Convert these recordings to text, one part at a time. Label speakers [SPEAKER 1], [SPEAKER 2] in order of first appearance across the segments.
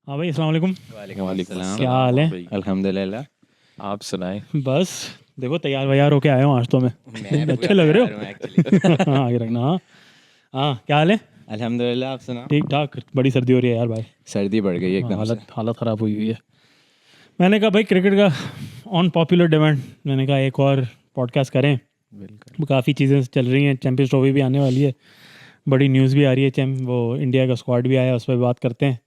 [SPEAKER 1] हाँ भाई, अस्सलाम वालेकुम।
[SPEAKER 2] वालेकुम अस्सलाम।
[SPEAKER 1] क्या हाल है?
[SPEAKER 2] अल्हम्दुलिल्लाह।
[SPEAKER 3] आप सुनाएं।
[SPEAKER 1] बस देखो, तैयार वैयार होके आया हूँ आज तो मैं।
[SPEAKER 2] मैं
[SPEAKER 1] अच्छे लग रहे हो।
[SPEAKER 2] एक्चुअली।
[SPEAKER 1] हाँ, आगे रखना। हाँ हाँ, क्या हाल है?
[SPEAKER 2] अल्हम्दुलिल्लाह, आप सुनाओ।
[SPEAKER 1] ठीक ठाक। बड़ी सर्दी हो रही है यार भाई।
[SPEAKER 2] सर्दी बढ़ गई एकदम से।
[SPEAKER 1] हालत ख़राब हुई हुई है। मैंने कहा भाई, क्रिकेट का ऑन पॉपुलर डिमांड, मैंने कहा एक और पॉडकास्ट करें।
[SPEAKER 3] बिल्कुल।
[SPEAKER 1] काफ़ी चीज़ें चल रही हैं, चैंपियंस ट्रॉफी भी आने वाली है, बड़ी न्यूज़ भी आ रही है। वो इंडिया का स्क्वाड भी आया, उस पर बात करते हैं।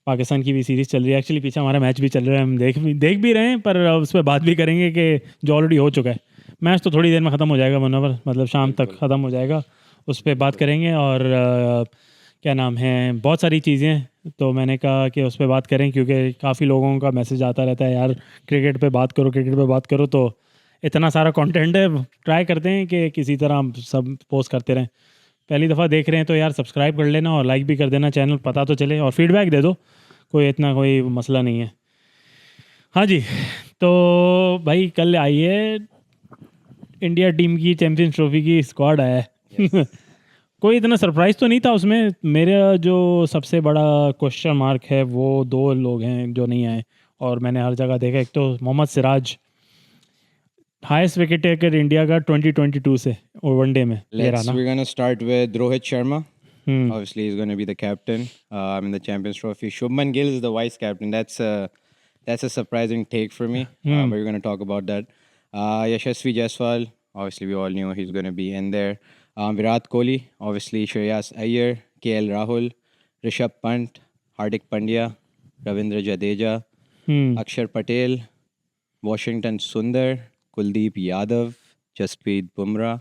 [SPEAKER 1] पाकिस्तान की भी सीरीज़ चल रही है, एक्चुअली पीछे हमारा मैच भी चल रहा है, हम देख भी रहे हैं, पर उस पर बात भी करेंगे कि जो ऑलरेडी हो चुका है। मैच तो थोड़ी देर में ख़त्म हो जाएगा, मनोवर, मतलब शाम तक ख़त्म हो जाएगा। उस पर बात करेंगे। और क्या नाम है, बहुत सारी चीज़ें। तो मैंने कहा कि उस पर बात करें, क्योंकि काफ़ी लोगों का मैसेज आता रहता है, यार क्रिकेट पे बात करो, क्रिकेट पे बात करो। तो इतना सारा कंटेंट है, ट्राई करते हैं कि किसी तरह हम सब पोस्ट करते रहें। पहली दफ़ा देख रहे हैं तो यार सब्सक्राइब कर लेना और लाइक भी कर देना, चैनल पता तो चले, और फीडबैक दे दो, कोई मसला नहीं है। हाँ जी। तो भाई, कल आई है इंडिया टीम की चैंपियंस ट्रॉफी की स्क्वाड आया है। कोई इतना सरप्राइज़ तो नहीं था उसमें। मेरा जो सबसे बड़ा क्वेश्चन मार्क है वो दो लोग हैं जो नहीं आए, और मैंने हर जगह देखा। एक तो Mohammed Siraj, highest wicket taker India का 2022 से और वनडे में, ये रहा ना।
[SPEAKER 2] We're gonna start with Rohit Sharma.
[SPEAKER 1] Hmm.
[SPEAKER 2] Obviously, he's going to be the captain in the Champions Trophy. Shubman Gill is the vice captain. That's a surprising take for me. But we're going to talk about that. Yashasvi Jaiswal. Obviously, we all knew he's going to be in there. Virat Kohli. Obviously, Shreyas Iyer, KL Rahul, Rishabh Pant, Hardik Pandya, Ravindra Jadeja, Akshar Patel, Washington Sundar, Kuldeep Yadav, Jasprit Bumrah,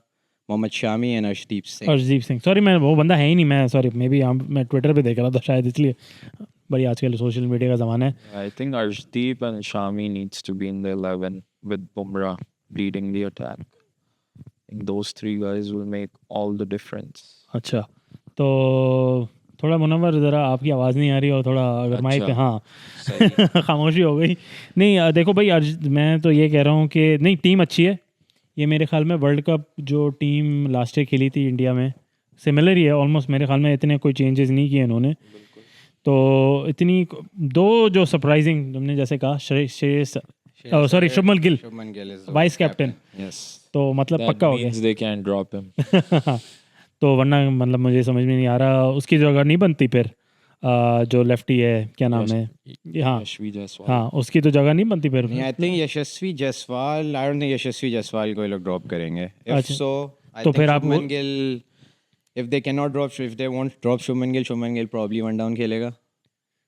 [SPEAKER 2] Mohammed Shami and Arshdeep Singh.
[SPEAKER 1] Arshdeep Singh, sorry, मैं वो बंदा है ही नहीं। मैं sorry, maybe मैं Twitter पे देख रहा था शायद, इसलिए। बड़ी आजकल सोशल मीडिया का ज़माना है।
[SPEAKER 3] I think Arshdeep and Shami needs to be in the 11 with Bumrah leading the attack. I think those three guys will make all the difference.
[SPEAKER 1] अच्छा, तो थोड़ा मुनव्वर, ज़रा आपकी आवाज़ नहीं आ रही, और थोड़ा अगर माइक पे, हाँ।
[SPEAKER 2] सही।
[SPEAKER 1] खामोशी हो गई। नहीं, देखो भाई, मैं तो ये कह रहा हूँ कि नहीं, टीम अच्छी है। ये मेरे ख्याल में वर्ल्ड कप जो टीम लास्ट ईयर खेली थी इंडिया में, सिमिलर ही है ऑलमोस्ट। मेरे ख्याल में इतने कोई चेंजेस नहीं किए इन्होंने। तो इतनी दो जो सरप्राइजिंग तुमने जैसे कहा, sorry, Shubman Gill
[SPEAKER 2] Shubman Gill is the
[SPEAKER 1] vice captain,
[SPEAKER 3] Yes.
[SPEAKER 1] तो मतलब
[SPEAKER 3] That
[SPEAKER 1] पक्का हो
[SPEAKER 3] means they can't drop him.
[SPEAKER 1] गया। तो वरना मतलब मुझे समझ में नहीं आ रहा उसकी जगह नहीं बनती फिर। जो लेफ्टी है, क्या नाम है? हाँ
[SPEAKER 3] Yashvi Jaiswal.
[SPEAKER 1] हाँ, उसकी तो जगह नहीं बनती फिर।
[SPEAKER 2] नहीं, I think Yashasvi Jaiswal, I don't think Yashasvi Jaiswal को ये लोग ड्रॉप करेंगे। इफ
[SPEAKER 1] अच्छा,
[SPEAKER 2] सो, आई
[SPEAKER 1] तो
[SPEAKER 2] थिंक
[SPEAKER 1] फिर आप
[SPEAKER 2] Shubman Gill, if they can not drop, if they want drop Shubman Gill probably one down खेलेगा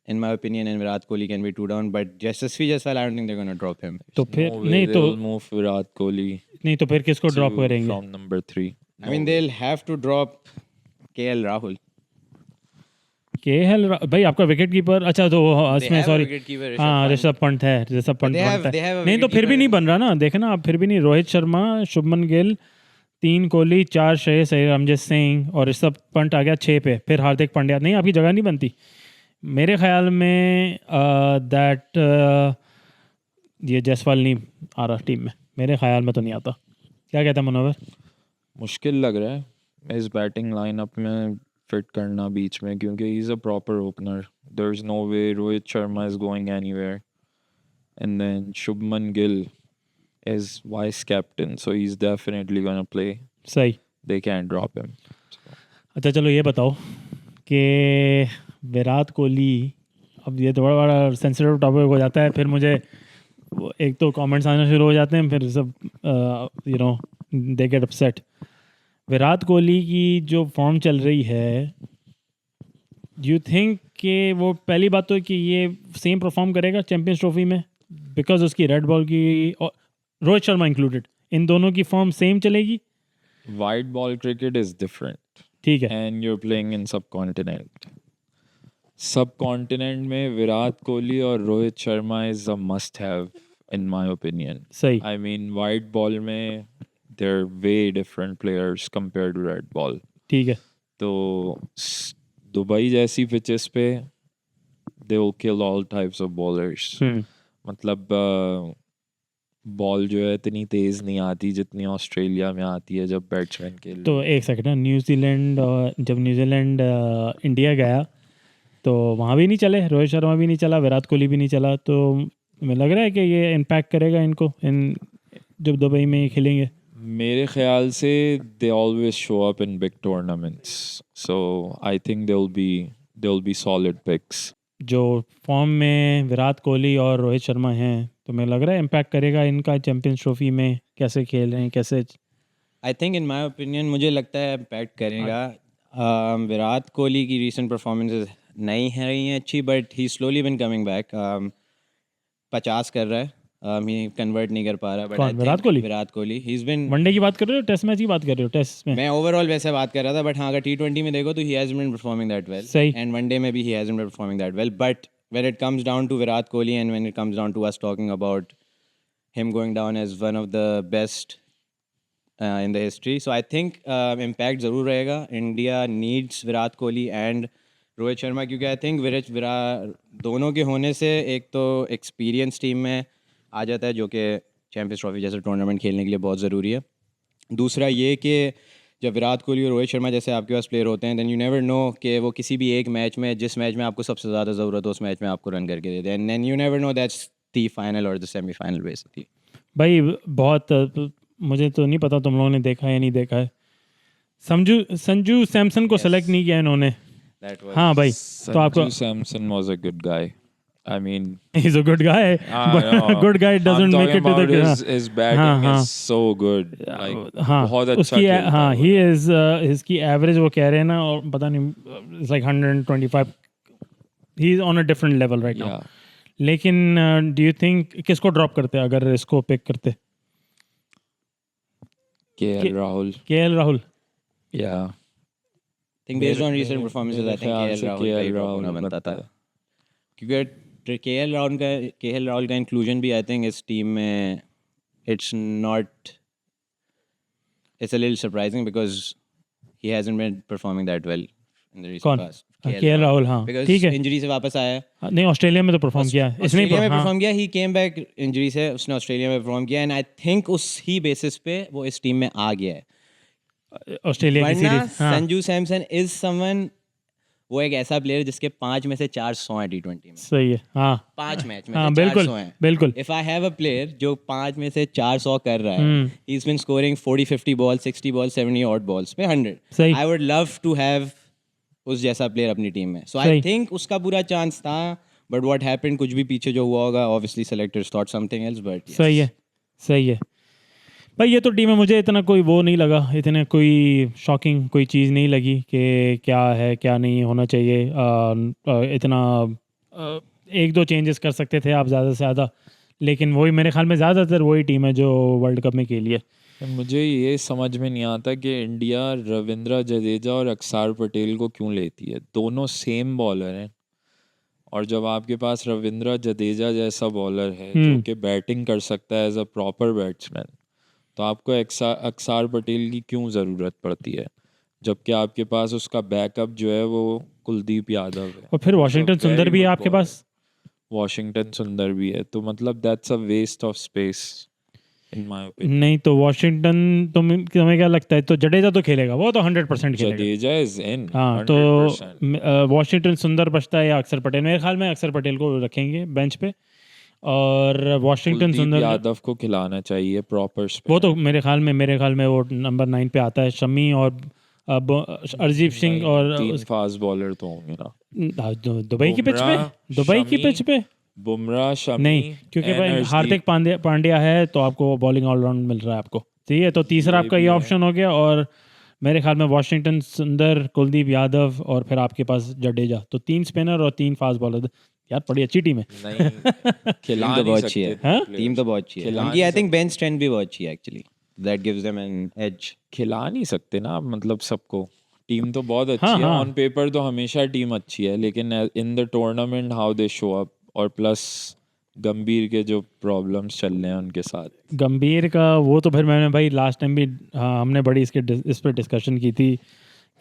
[SPEAKER 2] in my opinion, and Virat Kohli can be 2 down, but Yashasvi Jaiswal, I don't think they're going to drop him.
[SPEAKER 1] तो फिर
[SPEAKER 3] No way
[SPEAKER 1] नहीं, तो
[SPEAKER 3] they'll move Virat Kohli
[SPEAKER 1] नहीं, तो फिर किसको drop
[SPEAKER 3] to
[SPEAKER 1] करेंगे?
[SPEAKER 3] from number 3.
[SPEAKER 2] I mean, they'll have to drop KL Rahul.
[SPEAKER 1] KL भाई, आपका विकेट कीपर। अच्छा, तो इसमें
[SPEAKER 2] have a
[SPEAKER 1] sorry,
[SPEAKER 2] wicketkeeper, Rishabh
[SPEAKER 1] हाँ,
[SPEAKER 2] Pant.
[SPEAKER 1] ऋषभ पंत है, ऋषभ पंत
[SPEAKER 2] they have-
[SPEAKER 1] बनता
[SPEAKER 2] they have
[SPEAKER 1] है।
[SPEAKER 2] a
[SPEAKER 1] नहीं, तो फिर भी
[SPEAKER 2] wicketkeeper.
[SPEAKER 1] नहीं बन रहा ना, देखना आप, फिर भी नहीं। रोहित शर्मा, शुभमन गिल 3, कोहली 4, श्रेयस अय्यर, अमजद सिंह, और ऋषभ पंत आ गया 6 पे, फिर हार्दिक पांड्या। नहीं, आपकी जगह नहीं बनती मेरे ख्याल में। दैट ये जायसवाल नहीं आ रहा टीम में, मेरे ख्याल में तो नहीं आता। क्या कहता है मनोवर?
[SPEAKER 3] मुश्किल लग रहा है इस बैटिंग लाइनअप में फिट करना बीच में, क्योंकि he is a proper opener. There is no way Rohit Sharma is going anywhere, and then Shubman Gill is vice captain, so he is definitely gonna play.
[SPEAKER 1] सही।
[SPEAKER 3] They can drop him.
[SPEAKER 1] अच्छा, चलो ये बताओ कि विराट कोहली, अब ये थोड़ा बड़ा सेंसिटिव टॉपिक हो जाता है, फिर मुझे एक तो कमेंट्स आना शुरू हो जाते हैं, फिर सब they get upset. Virat Kohli की जो फॉर्म चल रही है, यू थिंक कि वो, पहली बात तो कि ये सेम परफॉर्म करेगा चैंपियंस ट्रॉफी में, बिकॉज उसकी रेड बॉल की, और रोहित शर्मा इंक्लूडेड, इन दोनों की फॉर्म सेम चलेगी?
[SPEAKER 3] White ball cricket is different,
[SPEAKER 1] ठीक है।
[SPEAKER 3] And you are playing in subcontinent में विराट कोहली और Rohit Sharma is a must have in my opinion.
[SPEAKER 1] सही।
[SPEAKER 3] I mean, white ball में they're way different players compared to red ball.
[SPEAKER 1] ठीक है।
[SPEAKER 3] तो Dubai जैसी पिचेस पे they will kill all types of bowlers. मतलब बॉल जो है इतनी तेज नहीं आती जितनी ऑस्ट्रेलिया में आती है जब बैट्समैन के लिए.
[SPEAKER 1] तो एक सेकंड ना, न्यूजीलैंड, जब न्यूजीलैंड इंडिया गया, तो वहाँ भी नहीं चले, रोहित शर्मा भी नहीं चला, विराट कोहली भी नहीं चला, तो हमें लग रहा है कि ये इम्पैक्ट करेगा इनको इन जब दुबई में खेलेंगे।
[SPEAKER 3] मेरे ख्याल से they always show up in big tournaments, so I think they'll be solid picks.
[SPEAKER 1] जो फॉर्म में विराट कोहली और रोहित शर्मा हैं, तो मैं लग रहा है इम्पैक्ट करेगा इनका चैंपियंस ट्रॉफी में, कैसे खेल रहे हैं, कैसे।
[SPEAKER 2] I think in my opinion मुझे लगता है इम्पैक्ट करेगा। विराट कोहली की रीसेंट परफॉर्मेंसेज नहीं है रही हैं अच्छी, but he slowly been coming back. 50 कर रहा है, ही कन्वर्ट नहीं कर पा रहा।
[SPEAKER 1] कौन, Virat Kohli?
[SPEAKER 2] Virat Kohli he is been
[SPEAKER 1] one day की बात कर रहे हो, टेस्ट मैच की बात कर रहे हो? टेस्ट में
[SPEAKER 2] मैं ओवरऑल वैसे बात कर रहा था, बट हाँ अगर T20 में देखो तो he hasn't been performing that well,
[SPEAKER 1] सही।
[SPEAKER 2] एंड वनडे में भी he hasn't been performing that well. But when it comes down to Virat Kohli and when it comes down to us talking about him going down as one of the best in the history, so I think impact ज़रूर रहेगा। India needs Virat Kohli and Rohit Sharma, क्योंकि I think Virat दोनों के होने से एक तो experience team में आ जाता है, जो कि चैंपियंस ट्रॉफी जैसे टूर्नामेंट खेलने के लिए बहुत ज़रूरी है। दूसरा ये कि जब विराट कोहली और रोहित शर्मा जैसे आपके पास प्लेयर होते हैं, देन यू नेवर नो कि वो किसी भी एक मैच में, जिस मैच में आपको सबसे ज़्यादा ज़रूरत हो, उस मैच में आपको रन करके दे दें, and then you never know that's the final और द सेमीफाइनल बेसिकली।
[SPEAKER 1] भाई बहुत मुझे तो नहीं पता तुम लोगों ने देखा है या नहीं देखा है, संजू सैमसन को सेलेक्ट नहीं किया इन्होंने। हाँ भाई, तो आपको
[SPEAKER 3] Sanju Samson was a good guy. I mean,
[SPEAKER 1] he's a good guy, but
[SPEAKER 3] know.
[SPEAKER 1] good guy doesn't
[SPEAKER 3] I'm
[SPEAKER 1] make it to
[SPEAKER 3] talking
[SPEAKER 1] the
[SPEAKER 3] about his batting
[SPEAKER 1] हाँ,
[SPEAKER 3] is so good. Like,
[SPEAKER 1] हाँ
[SPEAKER 3] बहुत अच्छा
[SPEAKER 1] उसकी
[SPEAKER 3] खेलता
[SPEAKER 1] हाँ
[SPEAKER 3] है वो।
[SPEAKER 1] ही इज इसकी एवरेज वो कह रहे हैं ना, और पता नहीं it's like 125, he is on a different level right now.
[SPEAKER 3] Yeah.
[SPEAKER 1] लेकिन डू यू थिंक किसको ड्रॉप करते अगर इसको पिक करते?
[SPEAKER 3] KL Rahul.
[SPEAKER 1] KL Rahul.
[SPEAKER 3] Yeah.
[SPEAKER 2] I think based on recent performances, I think
[SPEAKER 3] ख्याल
[SPEAKER 2] KL
[SPEAKER 3] से
[SPEAKER 2] राहुल का ही
[SPEAKER 3] KL
[SPEAKER 2] top
[SPEAKER 3] राहुल
[SPEAKER 2] होना बनता था,
[SPEAKER 3] बनता है।
[SPEAKER 2] क्योंकि KL राहुल का इंक्लूजन भी आई थिंक इस टीम में it's a little surprising because he hasn't been performing that well in the recent
[SPEAKER 1] कौन?
[SPEAKER 2] past.
[SPEAKER 1] केएल राहुल, हाँ
[SPEAKER 2] Because
[SPEAKER 1] ठीक है।
[SPEAKER 2] इंजरी से वापस आया है,
[SPEAKER 1] हाँ, नहीं ऑस्ट्रेलिया में तो परफॉर्म किया है इसने,
[SPEAKER 2] ऑस्ट्रेलिया में
[SPEAKER 1] हाँ,
[SPEAKER 2] परफॉर्म किया, ही केम बैक इंजरी से, उसने ऑस्ट्रेलिया में परफॉर्म किया, एंड आई थिंक उस ही बेसिस पे वो इस टीम में आ गया है।
[SPEAKER 1] ऑस्ट्रेलिया की
[SPEAKER 2] वरना
[SPEAKER 1] सीरीज। हाँ
[SPEAKER 2] संजू सैमसन इज समवन, वो एक ऐसा प्लेयर जिसके 5 में से 4 100 हैं T20 में,
[SPEAKER 1] सही है। हाँ
[SPEAKER 2] 5 मैच में
[SPEAKER 1] हाँ
[SPEAKER 2] से
[SPEAKER 1] बिल्कुल
[SPEAKER 2] 400 हैं।
[SPEAKER 1] बिल्कुल।
[SPEAKER 2] If I have a player जो 5 में से 400 कर रहा है, he's been scoring 40-50 balls, 60 balls, 70 odd balls पे 100,
[SPEAKER 1] सही।
[SPEAKER 2] I would love to have उस जैसा प्लेयर अपनी टीम में। So I
[SPEAKER 1] सही।
[SPEAKER 2] think उसका पूरा चांस था, but what happened, कुछ भी पीछे जो हुआ होगा, obviously selectors thought something else, but yes.
[SPEAKER 1] सही है सही है भाई। ये तो टीम में मुझे इतना कोई वो नहीं लगा, इतने कोई शॉकिंग कोई चीज़ नहीं लगी कि क्या है क्या नहीं होना चाहिए। इतना एक दो चेंजेस कर सकते थे आप ज़्यादा से ज़्यादा, लेकिन वही मेरे ख्याल में ज़्यादातर वही टीम है जो वर्ल्ड कप में खेली है।
[SPEAKER 3] मुझे ये समझ में नहीं आता कि इंडिया रविंद्र जडेजा और अक्षर पटेल को क्यों लेती है। दोनों सेम बॉलर हैं, और जब आपके पास रविंद्र जडेजा जैसा बॉलर है जो कि बैटिंग कर सकता है एज अ प्रॉपर बैट्समैन, तो आपको अक्षर पटेल की क्यों ज़रूरत पड़ती है, जबकि आपके पास उसका बैकअप जो है वो कुलदीप यादव है,
[SPEAKER 1] और फिर वाशिंगटन
[SPEAKER 3] very
[SPEAKER 1] सुंदर भी है
[SPEAKER 3] good
[SPEAKER 1] आपके
[SPEAKER 3] bowler.
[SPEAKER 1] पास।
[SPEAKER 3] वॉशिंगटन सुंदर भी है, तो मतलब that's a waste of space in my opinion.
[SPEAKER 1] नहीं तो वाशिंगटन, तुम्हें क्या लगता है? तो जडेजा तो खेलेगा, वो तो 100% खेलेगा।
[SPEAKER 3] Jadeja is in.
[SPEAKER 1] हाँ तो वाशिंगटन सुंदर बचता है या अक्षर पटेल? मेरे ख्याल में अक्षर पटेल को रखेंगे बेंच पे, और वाशिंगटन सुंदर
[SPEAKER 3] यादव को खिलाना चाहिए प्रॉपर स्पिन।
[SPEAKER 1] वो तो मेरे ख्याल में वो नंबर 9 पे आता है। शमी और अर्जीप सिंह और
[SPEAKER 3] 3 फास्ट बॉलर तो होंगे ना
[SPEAKER 1] दुबई की पिच पे, दुबई की पिच पे
[SPEAKER 3] बुमराह, शमी
[SPEAKER 1] नहीं, क्योंकि भाई हार्दिक पांड्या है तो आपको बॉलिंग ऑलराउंड मिल रहा है आपको, ठीक है। तो तीसरा आपका ये ऑप्शन हो गया, और मेरे ख्याल में वाशिंगटन सुंदर, कुलदीप यादव और फिर आपके पास जडेजा, तो 3 स्पिनर और 3 फास्ट बॉलर। यार बड़ी अच्छी टीम है।
[SPEAKER 3] नहीं खिला
[SPEAKER 2] तो
[SPEAKER 3] नहीं
[SPEAKER 2] बहुत अच्छी है,
[SPEAKER 3] सकते
[SPEAKER 2] टीम तो बहुत अच्छी है
[SPEAKER 3] खिला
[SPEAKER 2] उनकी।
[SPEAKER 3] नहीं
[SPEAKER 2] आई थिंक बेंच स्ट्रेंथ भी बहुत अच्छी है actually, that gives them an edge.
[SPEAKER 3] खिला नहीं सकते ना, मतलब सबको। टीम तो बहुत अच्छी
[SPEAKER 1] हाँ,
[SPEAKER 3] है,
[SPEAKER 1] हाँ।
[SPEAKER 3] ऑन पेपर तो हमेशा टीम अच्छी है, लेकिन in the tournament how they show up, और प्लस गंभीर के जो प्रॉब्लम्स चल रहे हैं उनके साथ।
[SPEAKER 1] गंभीर का वो तो फिर मैंने भाई लास्ट टाइम भी हमने बड़ी इस पर डिस्कशन की थी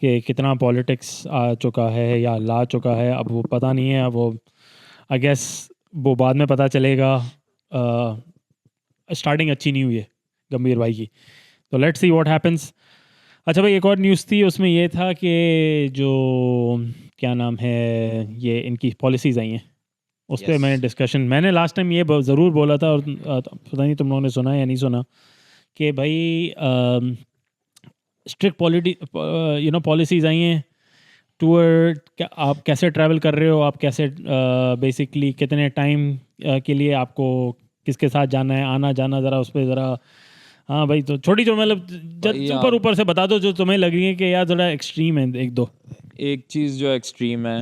[SPEAKER 1] कि कितना पॉलिटिक्स आ चुका है या ला चुका है, अब वो पता नहीं है। अब वो आई गेस वो बाद में पता चलेगा। स्टार्टिंग अच्छी नहीं हुई है गंभीर भाई की, तो लेट्स सी व्हाट हैपेंस। अच्छा भाई, एक और न्यूज़ थी, उसमें ये था कि जो क्या नाम है, ये इनकी पॉलिसीज़ आई हैं, उस पर
[SPEAKER 2] Yes.
[SPEAKER 1] मैंने डिस्कशन, मैंने लास्ट टाइम ये ज़रूर बोला था, और पता नहीं तुम लोगों ने सुना या नहीं सुना, कि भाई स्ट्रिक्ट पॉलिसीज़ आई हैं टूर, आप कैसे ट्रैवल कर रहे हो, आप कैसे बेसिकली कितने टाइम के लिए आपको किसके साथ जाना है, आना जाना, ज़रा उस पर ज़रा, हाँ भाई, तो छोटी जो मतलब
[SPEAKER 3] भाई
[SPEAKER 1] ऊपर ऊपर से बता दो जो तुम्हें लग रही है कि यार ज़रा एक्सट्रीम है, एक दो।
[SPEAKER 3] एक चीज़ जो एक्सट्रीम है,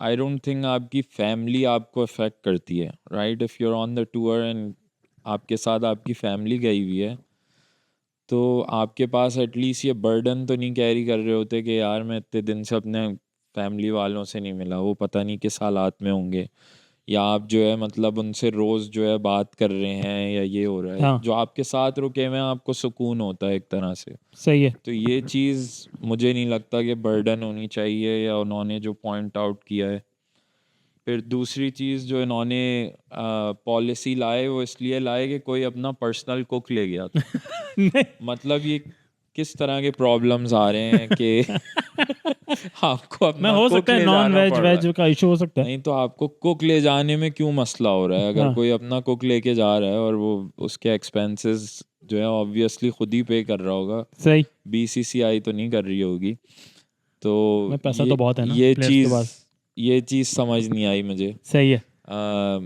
[SPEAKER 3] आई डोंट थिंक आपकी फैमिली आपको अफेक्ट करती है, right? If you are on the tour and आपके साथ आपकी फैमिली गई हुई है, तो आपके पास एटलीस्ट ये बर्डन तो नहीं कैरी कर रहे होते कि यार मैं इतने दिन से अपने फैमिली वालों से नहीं मिला, वो पता नहीं किस हालात में होंगे, या आप जो है मतलब उनसे रोज़ जो है बात कर रहे हैं, या ये हो रहा है।
[SPEAKER 1] हाँ।
[SPEAKER 3] जो आपके साथ रुके हुए हैं आपको सुकून होता है एक तरह से।
[SPEAKER 1] सही है।
[SPEAKER 3] तो ये चीज़ मुझे नहीं लगता कि बर्डन होनी चाहिए, या उन्होंने जो पॉइंट आउट किया है। फिर दूसरी चीज़ जो इन्होंने पॉलिसी लाए, वो इसलिए लाए कि कोई अपना पर्सनल कुक ले गया था।
[SPEAKER 1] नहीं,
[SPEAKER 3] मतलब ये किस तरह के प्रॉब्लम्स आ रहे हैं कि आपको
[SPEAKER 1] मैं
[SPEAKER 3] अपना
[SPEAKER 1] हो
[SPEAKER 3] कुक
[SPEAKER 1] सकता है
[SPEAKER 3] ले
[SPEAKER 1] नॉन
[SPEAKER 3] जाना
[SPEAKER 1] वेज
[SPEAKER 3] पड़ रहा
[SPEAKER 1] वेज
[SPEAKER 3] है।
[SPEAKER 1] का इशू हो सकता है।
[SPEAKER 3] नहीं तो आपको कुक ले जाने में क्यों मसला हो रहा है? अगर
[SPEAKER 1] हाँ।
[SPEAKER 3] कोई अपना कुक लेके जा रहा है और वो उसके एक्सपेंसेस जो है ऑब्वियसली खुद ही पे कर रहा होगा,
[SPEAKER 1] सही।
[SPEAKER 3] बीसीसीआई तो नहीं कर रही होगी। तो
[SPEAKER 1] मैं पैसा तो बहुत है ना
[SPEAKER 3] ये
[SPEAKER 1] प्लेयर्स के पास।
[SPEAKER 3] ये चीज़ समझ नहीं आई मुझे।
[SPEAKER 1] सही है।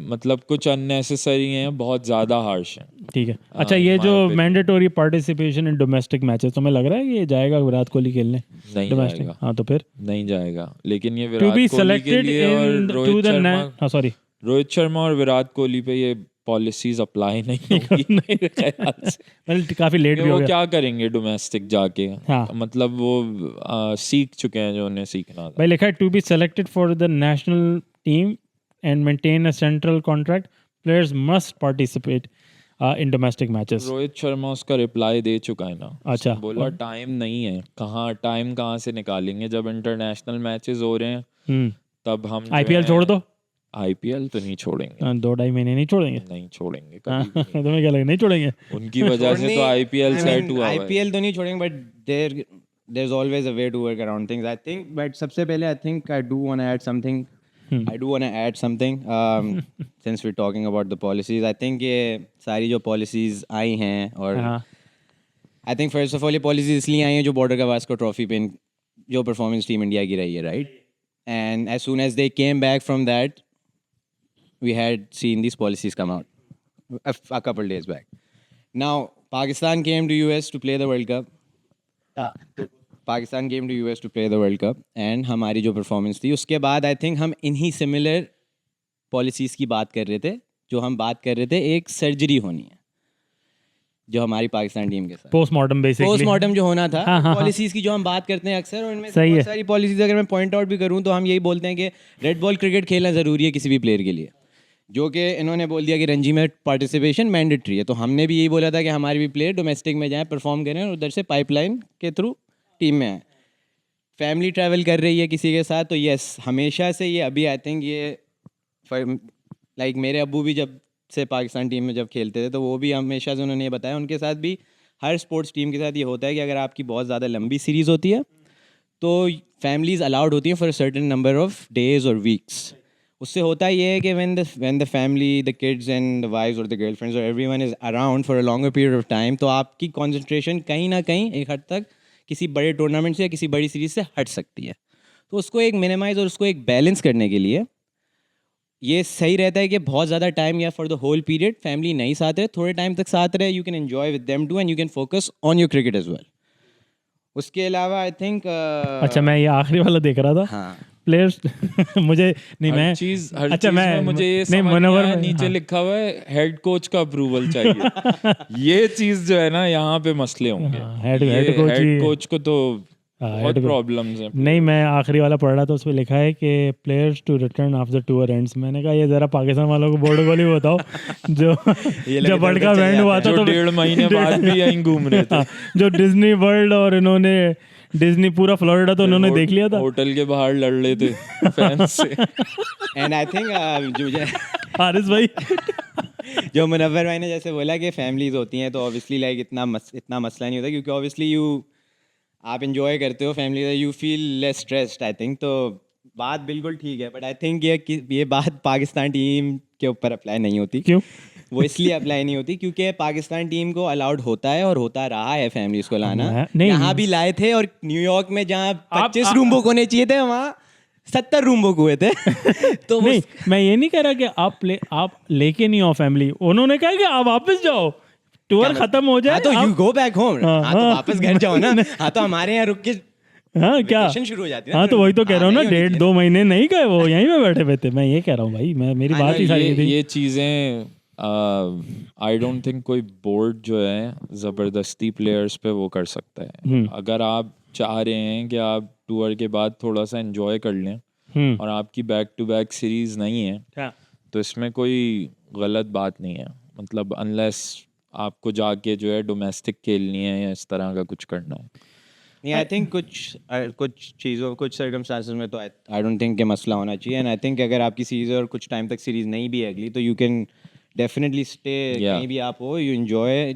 [SPEAKER 3] मतलब कुछ अननेसेसरी हैं, बहुत ज़्यादा हार्श हैं।
[SPEAKER 1] ठीक है। अच्छा, ये
[SPEAKER 3] in my
[SPEAKER 1] जो
[SPEAKER 3] opinion.
[SPEAKER 1] Mandatory participation in domestic matches, तुम्हें लग रहा है कि ये जाएगा विराट कोहली खेलने
[SPEAKER 3] नहीं
[SPEAKER 1] डोमेस्टिक?
[SPEAKER 3] जाएगा,
[SPEAKER 1] हाँ, तो फिर
[SPEAKER 3] नहीं जाएगा। लेकिन ये
[SPEAKER 1] टू
[SPEAKER 3] विराट
[SPEAKER 1] बी
[SPEAKER 3] कोहली के
[SPEAKER 1] सेलेक्टेड
[SPEAKER 3] लिए और
[SPEAKER 1] इन टू
[SPEAKER 3] रोहित
[SPEAKER 1] द
[SPEAKER 3] शर्मा,
[SPEAKER 1] हाँ सॉरी
[SPEAKER 3] रोहित शर्मा और विराट कोहली पे ये पॉलिसीज अप्लाई नहीं होगी मेरे ख्याल से।
[SPEAKER 1] मतलब काफ़ी लेट
[SPEAKER 3] कि
[SPEAKER 1] भी हो
[SPEAKER 3] वो
[SPEAKER 1] गया।
[SPEAKER 3] क्या करेंगे डोमेस्टिक जाके?
[SPEAKER 1] हाँ।
[SPEAKER 3] मतलब वो सीख चुके हैं जो उन्हें सीखना था।
[SPEAKER 1] भाई लिखा है to be selected for the national team and maintain a central contract, players must participate in domestic matches.
[SPEAKER 3] Rohit Sharma उसका रिप्लाई दे चुका है ना।
[SPEAKER 1] अच्छा।
[SPEAKER 3] उसने बोला टाइम नहीं है। टाइम कहाँ से निकालेंगे जब इंटरनेशनल मैचेस हो रहे हैं? तब हम
[SPEAKER 1] आईपीएल छोड़ दो।
[SPEAKER 3] आईपीएल तो नहीं छोड़ेंगे।
[SPEAKER 1] 2-2.5 महीने नहीं छोड़ेंगे।
[SPEAKER 3] नहीं छोड़ेंगे
[SPEAKER 1] हाँ,
[SPEAKER 3] कभी भी नहीं।
[SPEAKER 1] तुम्हें क्या लगे नहीं छोड़ेंगे?
[SPEAKER 3] उनकी वजह से तो आईपीएल सेट हुआ है।
[SPEAKER 2] आईपीएल तो नहीं छोड़ेंगे, but there's always a way to work around things, I think. But सबसे पहले I think I do want to add something. Since we're talking about the policies, I think ये सारी जो policies आई हैं, और
[SPEAKER 1] हाँ।
[SPEAKER 2] I think first of all ये policies इसलिए आई हैं जो बॉर्डर गवास्कर ट्रॉफी पे जो परफॉर्मेंस टीम इंडिया की रही है, right? And as soon as they came back from that, we had seen these policies come out a couple days back. Now Pakistan came to US to play the World Cup. Pakistan came to US to play the World Cup, and हमारी जो performance थी उसके बाद I think हम इन्हीं similar policies की बात कर रहे थे, जो हम बात कर रहे थे एक सर्जरी होनी है जो हमारी पाकिस्तान टीम के साथ
[SPEAKER 1] पोस्टमार्टम बेसिकली,
[SPEAKER 2] पोस्टमार्टम जो होना था,
[SPEAKER 1] हाँ।
[SPEAKER 2] पॉलिसीज़ की जो हम बात करते हैं अक्सर, और इनमें
[SPEAKER 1] सही है।
[SPEAKER 2] बहुत सारी पॉलिसीज़ अगर मैं पॉइंट आउट भी करूँ तो हम यही बोलते हैं कि रेड बॉल क्रिकेट खेलना ज़रूरी है किसी भी प्लेयर के लिए, जो कि इन्होंने बोल दिया कि रणजी में पार्टिसिपेशन मैंडेटरी है। तो हमने भी यही बोला था कि हमारे भी प्लेयर डोमेस्टिक में जाएँ, परफॉर्म करें और उधर से पाइपलाइन के थ्रू टीम में आए। फैमिली ट्रैवल कर रही है किसी के साथ, तो यस, हमेशा से ये अभी आई थिंक ये लाइक मेरे अब्बू भी जब से पाकिस्तान टीम में जब खेलते थे तो वो भी हमेशा से उन्होंने ये बताया, उनके साथ भी हर स्पोर्ट्स टीम के साथ ये होता है कि अगर आपकी बहुत ज़्यादा लंबी सीरीज़ होती है तो फैमिलीज अलाउड होती हैं for a certain number of days और वीक्स। उससे होता ये है कि when the family, the kids and the wifes और द गर्लफ्रेंड्स और everyone is around for a longer period of time, तो आपकी कॉन्सेंट्रेशन कहीं ना कहीं एक हद तक किसी बड़े टूर्नामेंट से या किसी बड़ी सीरीज़ से हट सकती है। तो उसको एक मिनिमाइज़ और उसको एक बैलेंस करने के लिए ये सही रहता है कि बहुत ज़्यादा टाइम या for the whole period family नहीं साथ है, थोड़े टाइम तक साथ रहे, you can enjoy with them too and you can focus on your cricket as well. उसके अलावा आई थिंक
[SPEAKER 1] अच्छा, मैं ये आखिरी वाला देख रहा था।
[SPEAKER 2] हाँ,
[SPEAKER 1] प्लेयर्स मुझे नहीं, मैं
[SPEAKER 3] हर चीज
[SPEAKER 1] अच्छा मैं
[SPEAKER 3] मुझे ये
[SPEAKER 1] नहीं,
[SPEAKER 3] समझ नहीं
[SPEAKER 1] मुनव्वर
[SPEAKER 3] आया,
[SPEAKER 1] में-
[SPEAKER 3] नीचे
[SPEAKER 1] हाँ।
[SPEAKER 3] लिखा हुआ है हेड कोच का अप्रूवल चाहिए। ये चीज जो है ना यहाँ पे मसले होंगे।
[SPEAKER 1] हाँ, हेड कोच ही-
[SPEAKER 3] हेड कोच को तो
[SPEAKER 1] हाँ,
[SPEAKER 3] बहुत
[SPEAKER 1] head coach।
[SPEAKER 3] प्रॉब्लम्स हैं।
[SPEAKER 1] नहीं, मैं आखिरी वाला पढ़ रहा था, उसमें लिखा है कि players to return after tour ends. मैंने कहा ये ज़रा पाकिस्तान वालों को बोर्ड वाली बताओ जो जब वर्ल्ड कप एंड हुआ था
[SPEAKER 3] जो
[SPEAKER 1] तो
[SPEAKER 3] 1.5 महीने बाद भी यहीं घूम रहे थे।
[SPEAKER 1] जो डिज्नी वर्ल्ड और इन्होंने डिज्नी पूरा फ्लोरिडा तो उन्होंने देख लिया था।
[SPEAKER 3] होटल के बाहर लड़ रहे थे फैंस से।
[SPEAKER 2] एंड आई थिंक जो
[SPEAKER 1] हारिस भाई
[SPEAKER 2] जो मुनव्वर भाई ने जैसे बोला कि फैमिलीज होती हैं तो ऑब्वियसली लाइक इतना मसला नहीं होता, क्योंकि ऑब्वियसली आप इंजॉय करते हो family, you feel less stressed I think. तो बात बिल्कुल ठीक है, बट आई थिंक ये बात पाकिस्तान टीम के ऊपर अप्लाई नहीं होती।
[SPEAKER 1] क्यों?
[SPEAKER 2] वो इसलिए अप्लाई नहीं होती क्योंकि पाकिस्तान टीम को अलाउड होता है और होता रहा है फैमिलीज को लाना।
[SPEAKER 1] नहीं।
[SPEAKER 2] यहाँ भी लाए थे, और न्यूयॉर्क में जहाँ 25 रूम बुक होने चाहिए थे वहाँ 70 रूम बुक हुए थे। तो
[SPEAKER 1] नहीं, मैं ये नहीं कह रहा कि आप लेके नहीं आओ फैमिली। उन्होंने कहा कि आप वापस जाओ, टूर खत्म हो जाए।
[SPEAKER 2] हाँ, तो यू गो बैक होम।
[SPEAKER 1] हाँ,
[SPEAKER 2] हाँ, तो
[SPEAKER 1] हाँ।
[SPEAKER 2] वापस घर जाओ ना। हाँ, तो हमारे यहाँ रुक के
[SPEAKER 1] हाँ क्या
[SPEAKER 2] vacation शुरू हो जाती है ना।
[SPEAKER 1] हाँ, तो वही तो कह रहा हूँ ना,
[SPEAKER 2] नहीं होनी
[SPEAKER 1] 1.5-2 महीने नहीं गए, वो यहीं पे बैठे हुए थे। मैं ये कह रहा हूँ भाई, मेरी बात ही सारी थी।
[SPEAKER 3] ये चीज़ें आई डोंट थिंक कोई बोर्ड जो है ज़बरदस्ती प्लेयर्स पे वो कर सकता है। अगर आप चाह रहे हैं कि आप टूर के बाद थोड़ा सा एंजॉय कर लें और आपकी बैक टू बैक सीरीज नहीं है, तो इसमें कोई गलत बात नहीं है। मतलब अनलेस आपको जाके जो है डोमेस्टिक खेलनी है या इस तरह का कुछ करना है।
[SPEAKER 2] नहीं, आई थिंक कुछ चीज़ों, कुछ सर्कमस्टांसेस में तो आई डोंट थिंक के मसला होना चाहिए। एंड आई थिंक अगर आपकी सीरीज और कुछ टाइम तक सीरीज नहीं भी है अगली, तो यू कैन डेफिनेटली स्टे। कहीं भी आप हो, यू एंजॉय,